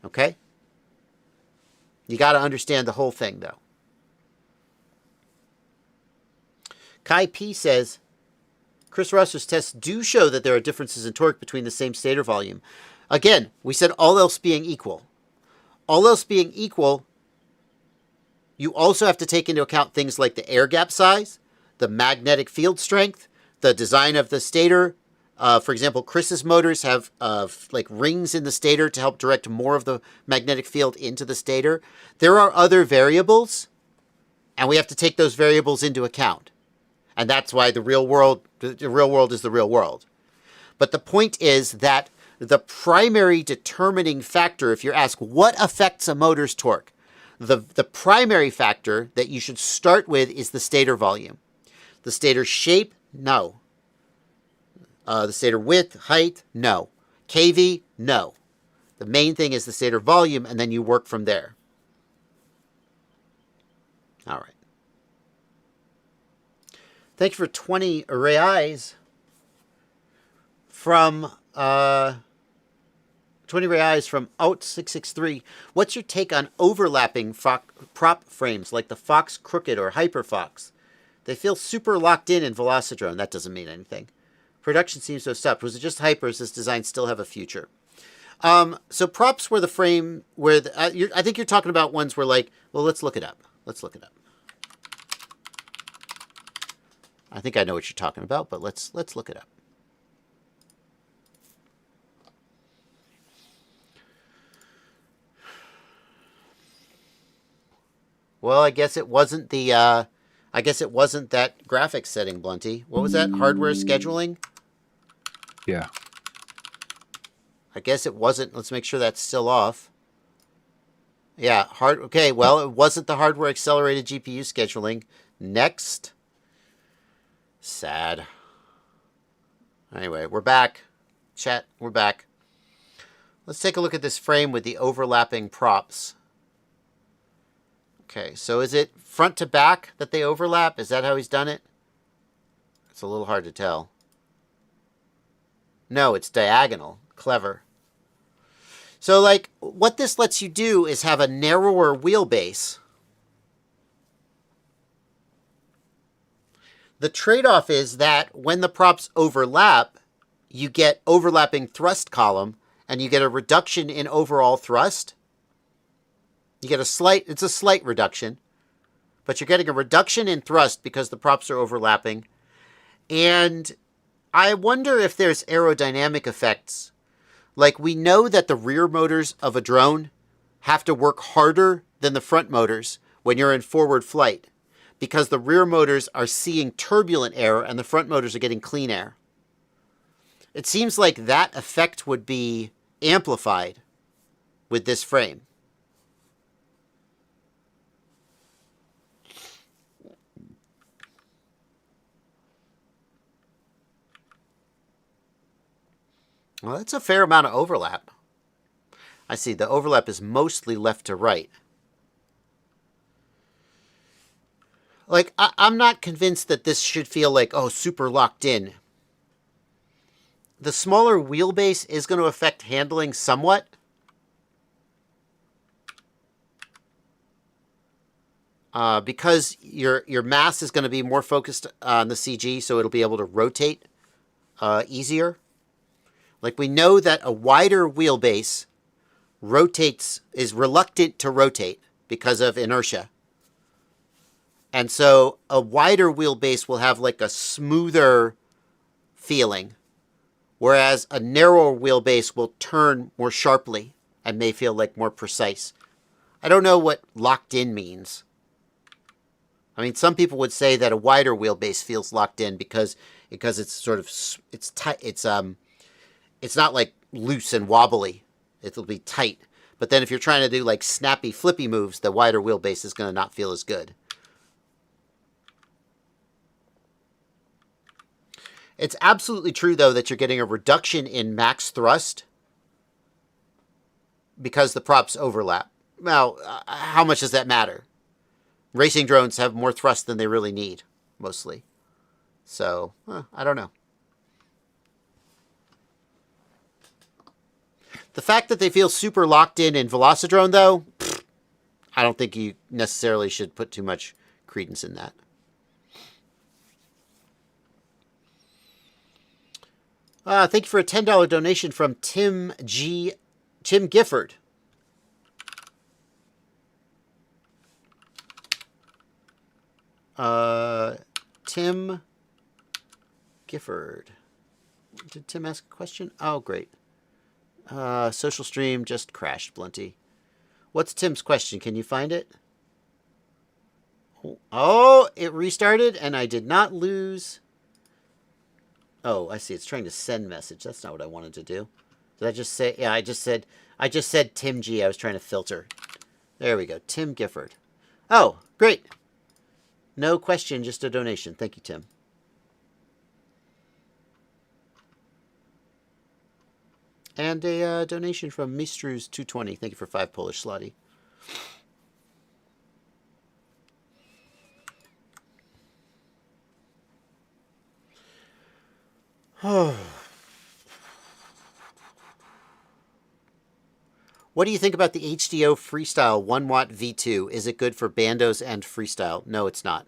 Okay? You got to understand the whole thing, though. Kai P says, Chris Rosser's tests do show that there are differences in torque between the same stator volume. Again, we said all else being equal. All else being equal, you also have to take into account things like the air gap size, the magnetic field strength, the design of the stator. For example, Chris's motors have like rings in the stator to help direct more of the magnetic field into the stator. There are other variables, and we have to take those variables into account. And that's why the real world is the real world. But the point is that the primary determining factor, if you're asked what affects a motor's torque, the primary factor that you should start with is the stator volume. The stator shape, no. The stator width, height, no. kV, no. The main thing is the stator volume, and then you work from there. All right. Thank you for 20 reais from 20 reais from Out663. What's your take on overlapping prop frames like the Fox Crooked or Hyper Fox? They feel super locked in Velocidrone. That doesn't mean anything. Production seems to have stopped. Was it just hyper? Does this design still have a future? So props where the frame, where I think you're talking about ones where like, well, let's look it up. Let's look it up. I think I know what you're talking about, but let's look it up. Well, I guess it wasn't the that graphics setting, Blunty. What was that? Hardware scheduling? Yeah. I guess it wasn't. Let's make sure that's still off. Yeah, okay, well, it wasn't the hardware accelerated GPU scheduling. Next. Sad. Anyway, we're back. Chat, we're back. Let's take a look at this frame with the overlapping props. Okay, so is it front to back that they overlap? Is that how he's done it? It's a little hard to tell. No, it's diagonal. Clever. So, like, what this lets you do is have a narrower wheelbase. The trade-off is that when the props overlap, you get overlapping thrust column, and you get a reduction in overall thrust. You get it's a slight reduction, but you're getting a reduction in thrust because the props are overlapping. And I wonder if there's aerodynamic effects. Like, we know that the rear motors of a drone have to work harder than the front motors when you're in forward flight, because the rear motors are seeing turbulent air and the front motors are getting clean air. It seems like that effect would be amplified with this frame. Well, that's a fair amount of overlap. I see the overlap is mostly left to right. Like, I'm not convinced that this should feel like, oh, super locked in. the smaller wheelbase is going to affect handling somewhat. Because your mass is going to be more focused on the CG, so it'll be able to rotate easier. Like, we know that a wider wheelbase is reluctant to rotate because of inertia. And so a wider wheelbase will have like a smoother feeling, whereas a narrower wheelbase will turn more sharply and may feel like more precise. I don't know what locked in means. I mean, some people would say that a wider wheelbase feels locked in because it's sort of it's tight. It's not like loose and wobbly. It'll be tight. But then if you're trying to do like snappy, flippy moves, the wider wheelbase is going to not feel as good. It's absolutely true, though, that you're getting a reduction in max thrust because the props overlap. Now, how much does that matter? Racing drones have more thrust than they really need, mostly. So, I don't know. The fact that they feel super locked in Velocidrone, though, I don't think you necessarily should put too much credence in that. Thank you for a $10 donation from Tim Gifford. Tim Gifford. Did Tim ask a question? Oh, great. Social stream just crashed, Blunty. What's Tim's question? Can you find it? Oh, it restarted and I did not lose. Oh, I see. It's trying to send message. That's not what I wanted to do. Did I just say? Yeah, I just said Tim G. I was trying to filter. There we go. Tim Gifford. Oh, great. No question, just a donation. Thank you, Tim. And a donation from Mistruz220. Thank you for 5 Polish zloty. What do you think about the HDO Freestyle 1 watt V2? Is it good for bandos and freestyle? No, it's not.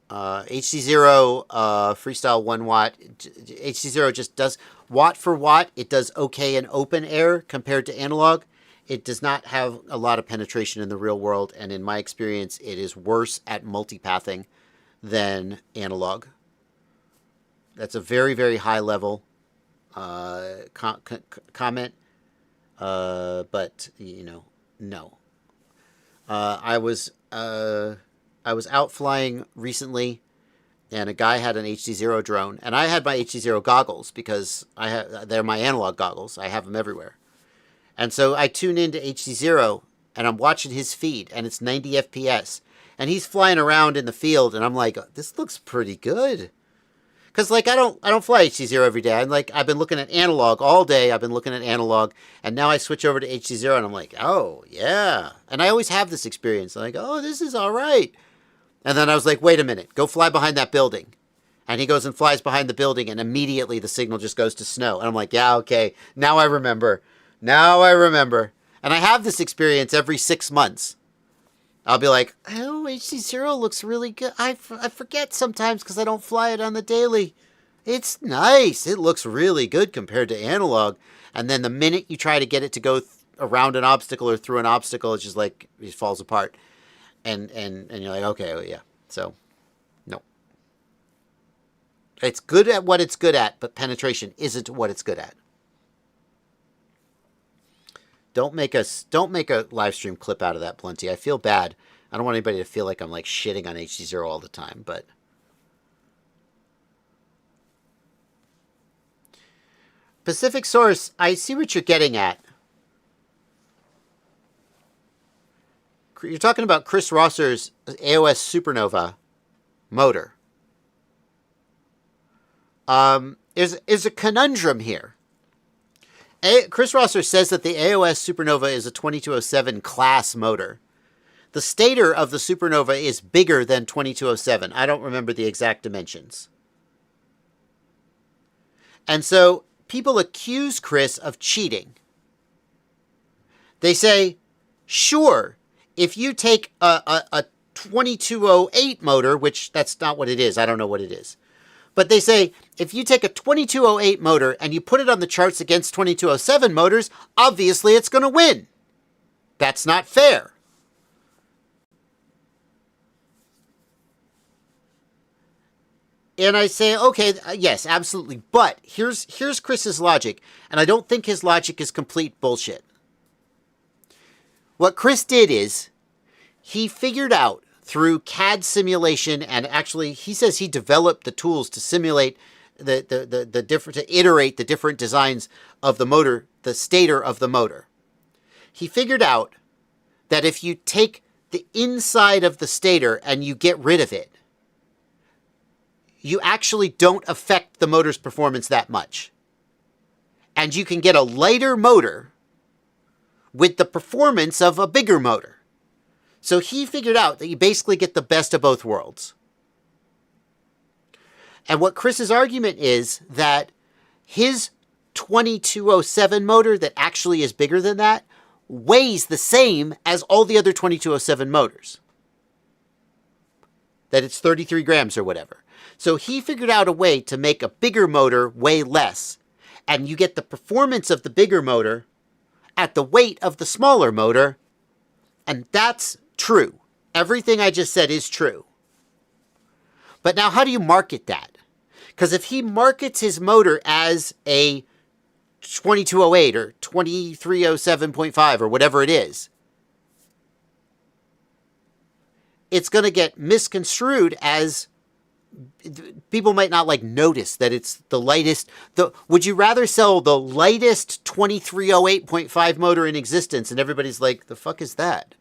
HD0 Freestyle 1 watt. HD0 just does watt for watt. It does okay in open air compared to analog. It does not have a lot of penetration in the real world, and in my experience, it is worse at multipathing than analog. That's a very, very high level comment. But you know, no. I was out flying recently, and a guy had an HD0 drone, and I had my HD0 goggles because they're my analog goggles. I have them everywhere, and so I tune into HD0, and I'm watching his feed, and it's 90 FPS, and he's flying around in the field, and I'm like, this looks pretty good. Because, like, I don't fly HD0 every day. I've been looking at analog all day. I've been looking at analog, and now I switch over to HD0, and I'm like, oh, yeah. And I always have this experience. I'm like, oh, this is all right. And then I was like, wait a minute. Go fly behind that building. And he goes and flies behind the building, and immediately the signal just goes to snow. And I'm like, yeah, okay. Now I remember. And I have this experience every 6 months. I'll be like, oh, HD0 looks really good. I forget sometimes because I don't fly it on the daily. It's nice. It looks really good compared to analog. And then the minute you try to get it to go around an obstacle or through an obstacle, it's just like, it falls apart. And you're like, okay, oh, yeah. So, no. It's good at what it's good at, but penetration isn't what it's good at. Don't make a live stream clip out of that, Plenty. I feel bad. I don't want anybody to feel like I'm like shitting on HD0 all the time, but Pacific Source, I see what you're getting at. You're talking about Chris Rosser's AOS Supernova motor. There's a conundrum here. Chris Rosser says that the AOS Supernova is a 2207 class motor. The stator of the Supernova is bigger than 2207. I don't remember the exact dimensions. And so people accuse Chris of cheating. They say, sure, if you take a 2208 motor, which that's not what it is. I don't know what it is. But they say, if you take a 2208 motor and you put it on the charts against 2207 motors, obviously it's going to win. That's not fair. And I say, okay, yes, absolutely. But here's Chris's logic. And I don't think his logic is complete bullshit. What Chris did is he figured out through CAD simulation, and actually he says he developed the tools to simulate the different, to iterate the different designs of the motor, the stator of the motor. He figured out that if you take the inside of the stator and you get rid of it, you actually don't affect the motor's performance that much. And you can get a lighter motor with the performance of a bigger motor. So he figured out that you basically get the best of both worlds. And what Chris's argument is that his 2207 motor that actually is bigger than that weighs the same as all the other 2207 motors. That it's 33 grams or whatever. So he figured out a way to make a bigger motor weigh less. And you get the performance of the bigger motor at the weight of the smaller motor. And that's true. Everything I just said is true. But now how do you market that? Because if he markets his motor as a 2208 or 2307.5 or whatever it is, it's going to get misconstrued as people might not like notice that it's the lightest. Would you rather sell the lightest 2308.5 motor in existence and everybody's like, the fuck is that?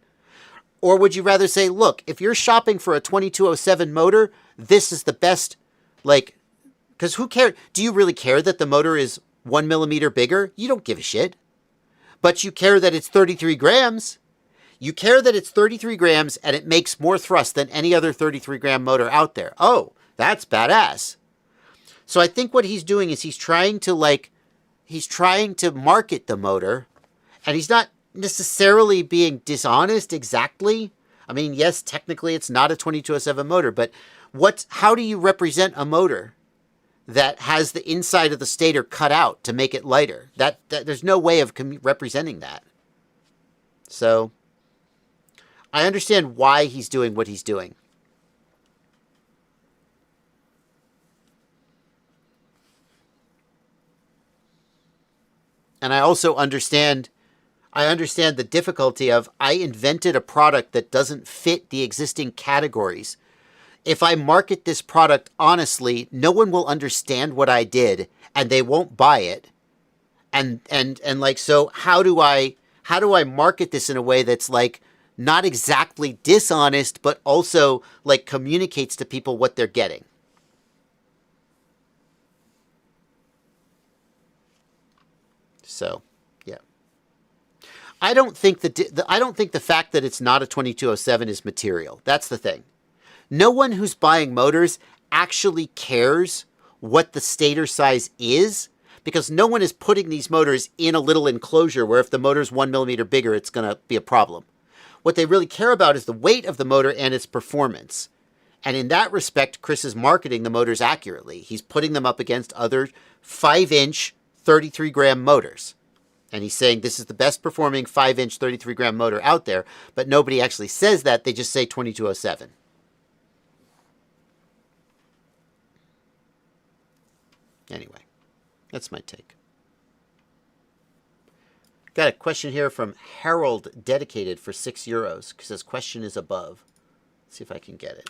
Or would you rather say, look, if you're shopping for a 2207 motor, this is the best, like, because who cares? Do you really care that the motor is 1 millimeter bigger? You don't give a shit. But you care that it's 33 grams. You care that it's 33 grams and it makes more thrust than any other 33 gram motor out there. Oh, that's badass. So I think what he's doing is he's trying to market the motor, and he's not necessarily being dishonest exactly. I mean, yes, technically it's not a 2207 motor, but how do you represent a motor that has the inside of the stator cut out to make it lighter? That there's no way of representing that. So I understand why he's doing what he's doing. And I also understand the difficulty of, I invented a product that doesn't fit the existing categories. If I market this product honestly, no one will understand what I did and they won't buy it. And like, so how do I market this in a way that's like not exactly dishonest, but also like communicates to people what they're getting? So, yeah. I don't think the fact that it's not a 2207 is material. That's the thing. No one who's buying motors actually cares what the stator size is, because no one is putting these motors in a little enclosure where if the motor's 1 millimeter bigger, it's going to be a problem. What they really care about is the weight of the motor and its performance. And in that respect, Chris is marketing the motors accurately. He's putting them up against other 5-inch 33 gram motors. And he's saying this is the best performing 5-inch 33 gram motor out there, but nobody actually says that. They just say 2207. Anyway, that's my take. Got a question here from Harold Dedicated for €6, because his question is above. Let's see if I can get it.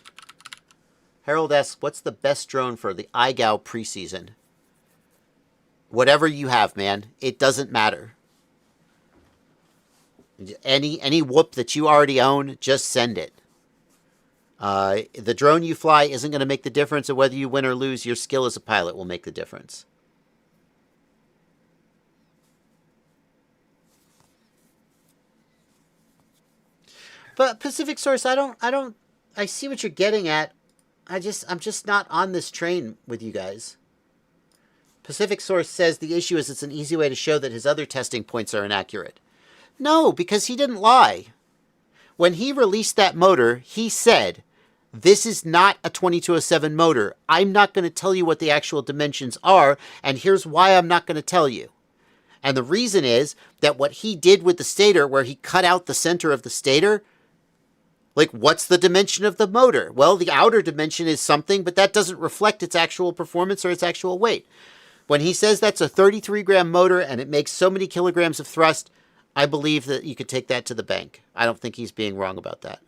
Harold asks, what's the best drone for the iGao preseason? Whatever you have, man. It doesn't matter. Any whoop that you already own, just send it. The drone you fly isn't going to make the difference, and whether you win or lose, your skill as a pilot will make the difference. But Pacific Source, I see what you're getting at. I'm just not on this train with you guys. Pacific Source says the issue is it's an easy way to show that his other testing points are inaccurate. No, because he didn't lie. When he released that motor, he said, this is not a 2207 motor. I'm not going to tell you what the actual dimensions are, and here's why I'm not going to tell you. And the reason is that what he did with the stator, where he cut out the center of the stator, like, what's the dimension of the motor? Well, the outer dimension is something, but that doesn't reflect its actual performance or its actual weight. When he says that's a 33-gram motor and it makes so many kilograms of thrust, I believe that you could take that to the bank. I don't think he's being wrong about that.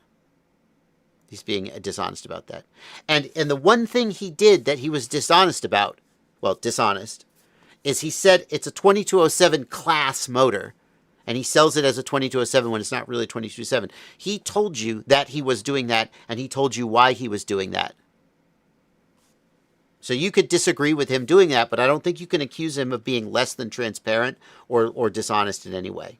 He's being dishonest about that. And the one thing he did that he was dishonest about, well, dishonest, is he said it's a 2207 class motor, and he sells it as a 2207 when it's not really 2207. He told you that he was doing that, and he told you why he was doing that. So you could disagree with him doing that, but I don't think you can accuse him of being less than transparent or dishonest in any way.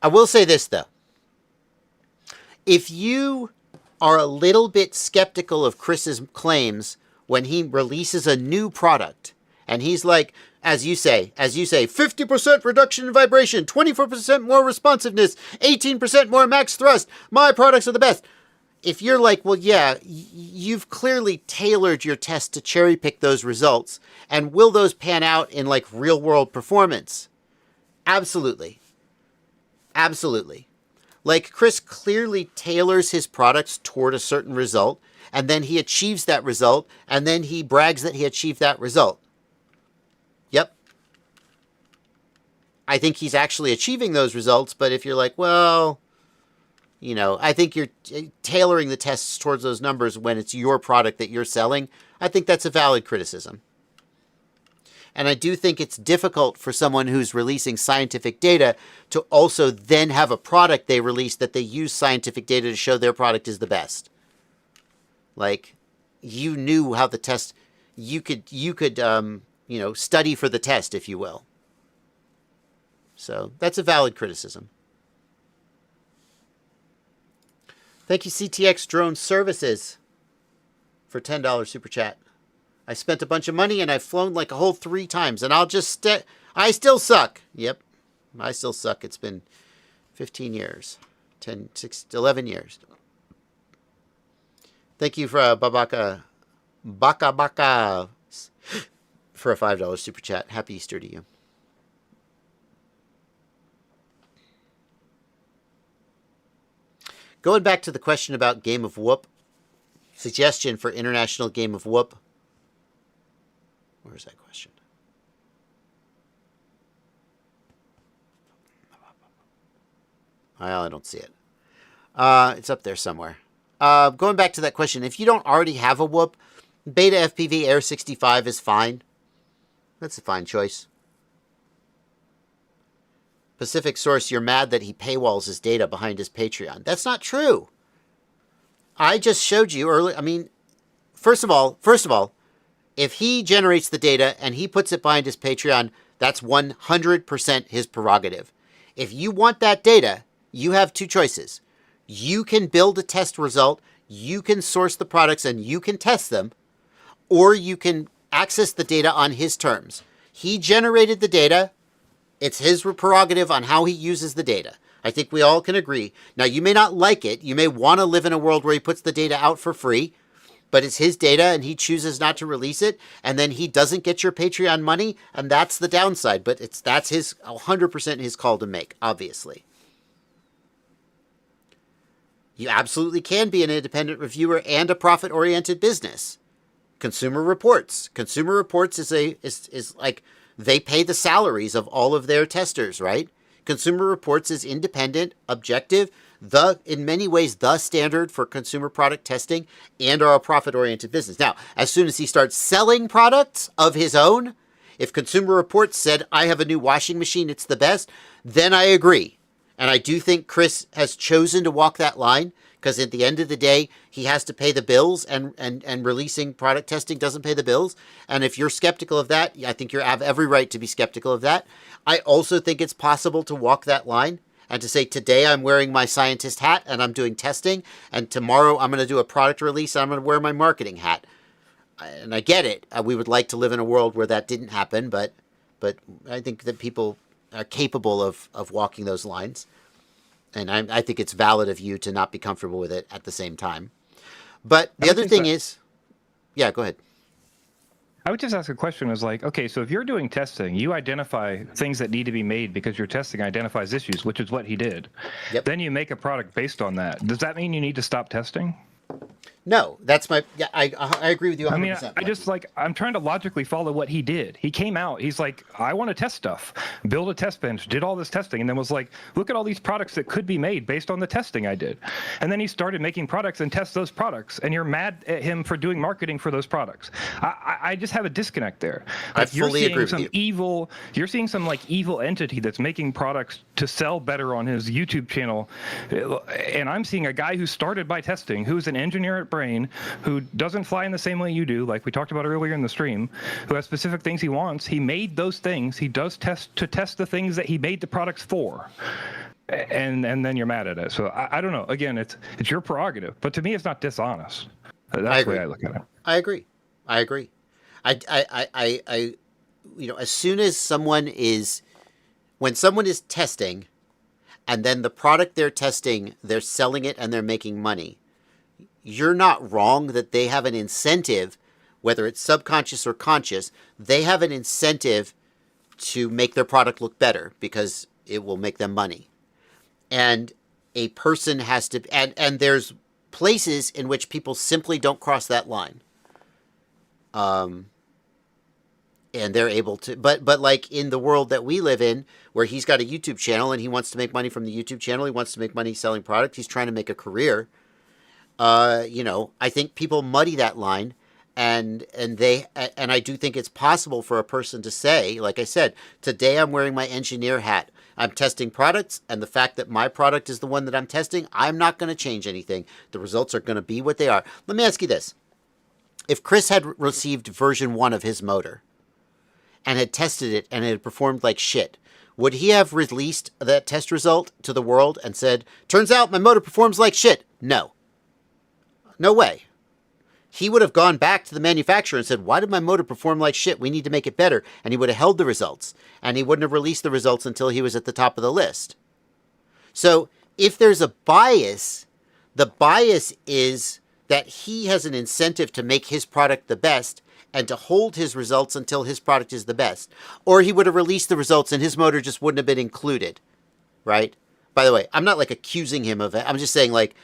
I will say this, though. If you are a little bit skeptical of Chris's claims when he releases a new product, and he's like, as you say, 50% reduction in vibration, 24% more responsiveness, 18% more max thrust, my products are the best. If you're like, well, yeah, you've clearly tailored your test to cherry pick those results, and will those pan out in like real world performance? Absolutely. Absolutely. Like, Chris clearly tailors his products toward a certain result, and then he achieves that result, and then he brags that he achieved that result. Yep. I think he's actually achieving those results, but if you're like, well, you know, I think you're tailoring the tests towards those numbers when it's your product that you're selling, I think that's a valid criticism. And I do think it's difficult for someone who's releasing scientific data to also then have a product they release that they use scientific data to show their product is the best. Like, you knew how the test, you could study for the test, if you will. So that's a valid criticism. Thank you, CTX Drone Services, for $10 super chat. I spent a bunch of money and I've flown like a whole 3 times, and I still suck. Yep, I still suck. It's been 15 years, 10, 6, 11 years. Thank you for Baka for a $5 super chat. Happy Easter to you. Going back to the question about Game of Whoop, suggestion for International Game of Whoop. Where's that question? Well, I don't see it. It's up there somewhere. Going back to that question, if you don't already have a Whoop, Beta FPV Air 65 is fine. That's a fine choice. Pacific Source, you're mad that he paywalls his data behind his Patreon. That's not true. I just showed you earlier. I mean, first of all, if he generates the data and he puts it behind his Patreon, that's 100% his prerogative. If you want that data, you have 2 choices. You can build a test result, you can source the products and you can test them, or you can access the data on his terms. He generated the data. It's his prerogative on how he uses the data. I think we all can agree. Now, you may not like it. You may want to live in a world where he puts the data out for free, but it's his data and he chooses not to release it, and then he doesn't get your Patreon money, and that's the downside. But that's his 100% his call to make, obviously. You absolutely can be an independent reviewer and a profit-oriented business. Consumer Reports. Consumer Reports is like, they pay the salaries of all of their testers, right? Consumer Reports is independent, objective, in many ways, the standard for consumer product testing, and are a profit-oriented business. Now, as soon as he starts selling products of his own, if Consumer Reports said, I have a new washing machine, it's the best, then I agree. And I do think Chris has chosen to walk that line, because at the end of the day, he has to pay the bills, and releasing product testing doesn't pay the bills. And if you're skeptical of that, I think you have every right to be skeptical of that. I also think it's possible to walk that line and to say, today I'm wearing my scientist hat and I'm doing testing, and tomorrow I'm going to do a product release and I'm going to wear my marketing hat. And I get it. We would like to live in a world where that didn't happen, but I think that people are capable of walking those lines. And I think it's valid of you to not be comfortable with it at the same time. But the other thing is, yeah, go ahead. I would just ask a question is like, okay, so if you're doing testing, you identify things that need to be made because your testing identifies issues, which is what he did. Yep. Then you make a product based on that. Does that mean you need to stop testing? No, that's my, yeah, I agree with you 100%. I mean, I just like, I'm trying to logically follow what he did. He came out, he's like, I want to test stuff, build a test bench, did all this testing, and then was like, look at all these products that could be made based on the testing I did. And then he started making products and test those products, and you're mad at him for doing marketing for those products. I just have a disconnect there. Like, I fully agree with you. You're seeing some like evil entity that's making products to sell better on his YouTube channel. And I'm seeing a guy who started by testing, who's an engineer at Brain, who doesn't fly in the same way you do, like we talked about earlier in the stream, who has specific things he wants. He made those things. He does test the things that he made the products for. And then you're mad at it. So I don't know. Again, it's your prerogative, but to me, it's not dishonest. That's the way I look at it. I agree. You know, as soon as when someone is testing, and then the product they're testing, they're selling it and they're making money, you're not wrong that they have an incentive, whether it's subconscious or conscious, they have an incentive to make their product look better because it will make them money. And a person has to, and there's places in which people simply don't cross that line. And they're able to, but like in the world that we live in, where he's got a YouTube channel and he wants to make money from the YouTube channel, he wants to make money selling product, he's trying to make a career. You know, I think people muddy that line, and I do think it's possible for a person to say, like I said, today I'm wearing my engineer hat. I'm testing products, and the fact that my product is the one that I'm testing, I'm not going to change anything. The results are going to be what they are. Let me ask you this. If Chris had received version 1 of his motor and had tested it and it had performed like shit, would he have released that test result to the world and said, turns out my motor performs like shit? No. No way. He would have gone back to the manufacturer and said, why did my motor perform like shit? We need to make it better. And he would have held the results. And he wouldn't have released the results until he was at the top of the list. So if there's a bias, the bias is that he has an incentive to make his product the best and to hold his results until his product is the best. Or he would have released the results and his motor just wouldn't have been included. Right? By the way, I'm not like accusing him of it. I'm just saying, like,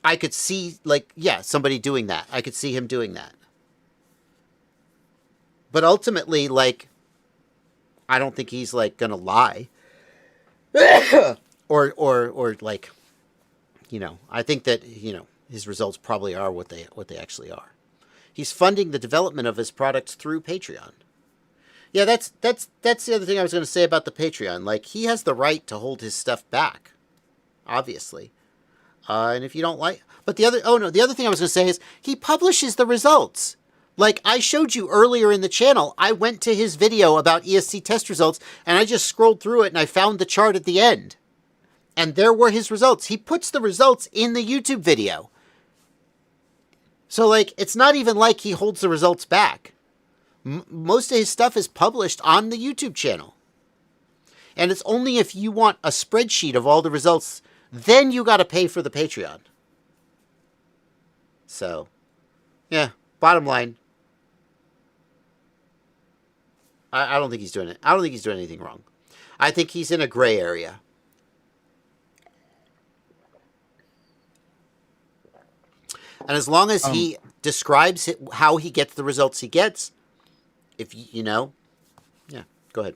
I could see, like, yeah, somebody doing that. I could see him doing that. But ultimately, like, I don't think he's, like, gonna lie. or like, you know, I think that, you know, his results probably are what they actually are. He's funding the development of his products through Patreon. Yeah, that's the other thing I was going to say about the Patreon. Like, he has the right to hold his stuff back, obviously. And if you don't like, but the other thing I was going to say is he publishes the results. Like I showed you earlier in the channel, I went to his video about ESC test results and I just scrolled through it and I found the chart at the end. And there were his results. He puts the results in the YouTube video. So like, it's not even like he holds the results back. Most of his stuff is published on the YouTube channel. And it's only if you want a spreadsheet of all the results, then you got to pay for the Patreon. So, yeah, bottom line, I don't think he's doing it. I don't think he's doing anything wrong. I think he's in a gray area. And as long as he describes how he gets the results he gets, if you know, yeah, go ahead.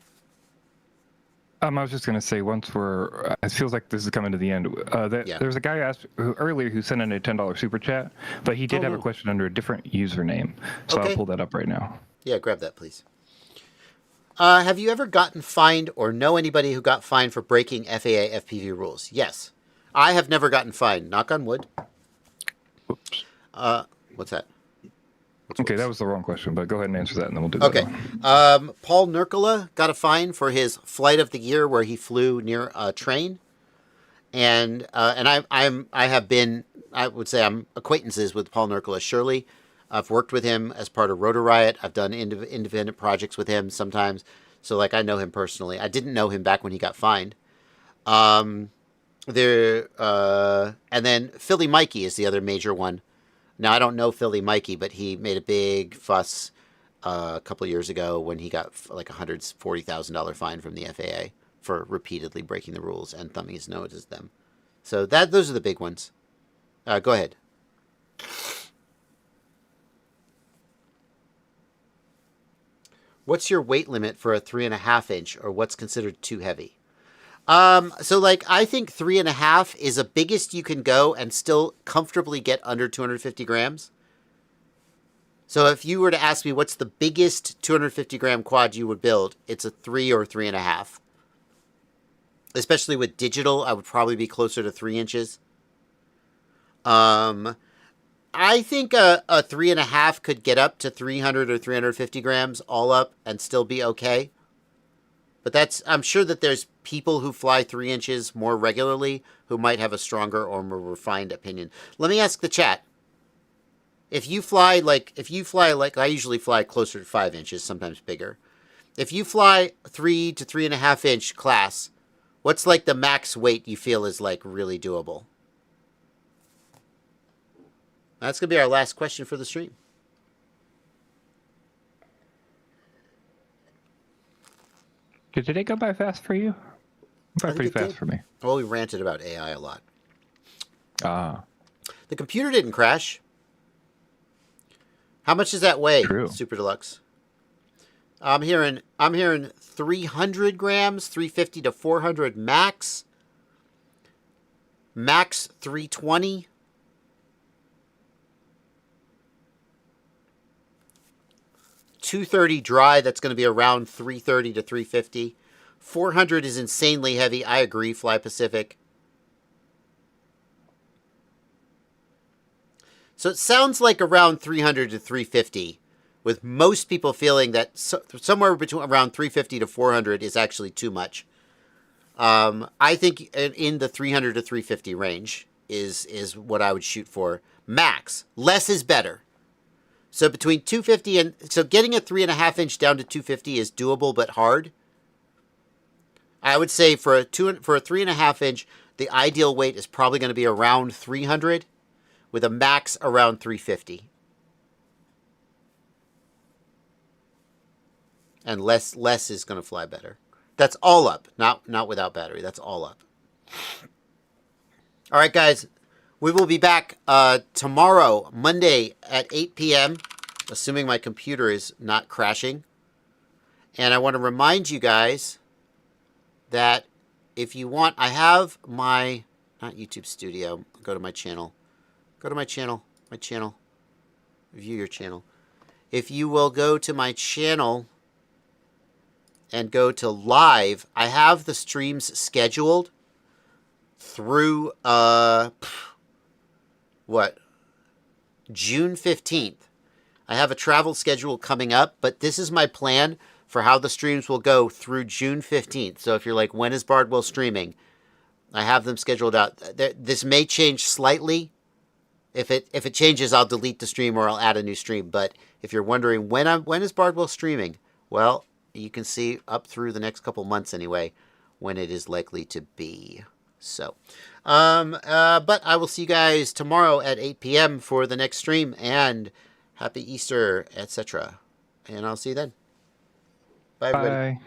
I was just going to say, once it feels like this is coming to the end. There's a guy earlier who sent in a $10 super chat, but he did have a question under a different username. So okay. I'll pull that up right now. Yeah, grab that, please. Have you ever gotten fined or know anybody who got fined for breaking FAA FPV rules? Yes. I have never gotten fined. Knock on wood. Oops. What's that? Okay, that was the wrong question, but go ahead and answer that, and then we'll do that. Okay. Paul Nurkala got a fine for his flight of the year where he flew near a train, and I would say I'm acquaintances with Paul Nurkala. Surely, I've worked with him as part of Rotor Riot. I've done independent projects with him sometimes, so like I know him personally. I didn't know him back when he got fined. And then Philly Mikey is the other major one. Now, I don't know Philly Mikey, but he made a big fuss a couple of years ago when he got like a $140,000 fine from the FAA for repeatedly breaking the rules and thumbing his nose at them. So those are the big ones. Go ahead. What's your weight limit for a 3.5 inch, or what's considered too heavy? So like I think 3.5 is the biggest you can go and still comfortably get under 250 grams. So if you were to ask me what's the biggest 250 gram quad you would build, it's a 3 or 3.5. Especially with digital, I would probably be closer to 3 inches. I think a 3.5 could get up to 300 or 350 grams all up and still be okay. But I'm sure that there's people who fly 3 inches more regularly who might have a stronger or more refined opinion. Let me ask the chat. If you fly like I usually fly closer to 5 inches, sometimes bigger. If you fly 3 to 3.5 inch class, what's like the max weight you feel is like really doable? That's going to be our last question for the stream. Did today go by fast for you? Pretty fast for me. Well, we ranted about AI a lot. Ah. The computer didn't crash. How much does that weigh, True. Super Deluxe? I'm hearing 300 grams, 350 to 400 max. Max 320. $230 dry, that's going to be around 330 to 350. 400 is insanely heavy. I agree, Fly Pacific. So it sounds like around 300 to 350, with most people feeling that somewhere between around 350 to 400 is actually too much. I think in the 300 to 350 range is what I would shoot for. Max. Less is better. So between 250 and... So getting a 3.5 inch down to 250 is doable but hard. I would say for a 3.5 inch, the ideal weight is probably going to be around 300 with a max around 350. And less is going to fly better. That's all up, not without battery. That's all up. All right, guys. We will be back tomorrow, Monday at 8 p.m., assuming my computer is not crashing. And I want to remind you guys that if you want, I have my, not YouTube Studio, go to my channel. Go to my channel, view your channel. If you will go to my channel and go to live, I have the streams scheduled through, June 15th. I have a travel schedule coming up, but this is my plan for how the streams will go through June 15th. So if you're like, when is Bardwell streaming? I have them scheduled out. This may change slightly. If it changes, I'll delete the stream or I'll add a new stream. But if you're wondering when is Bardwell streaming, well, you can see up through the next couple months anyway when it is likely to be. So, but I will see you guys tomorrow at 8 p.m. for the next stream, and happy Easter, etc. And I'll see you then. Bye, everybody. Bye.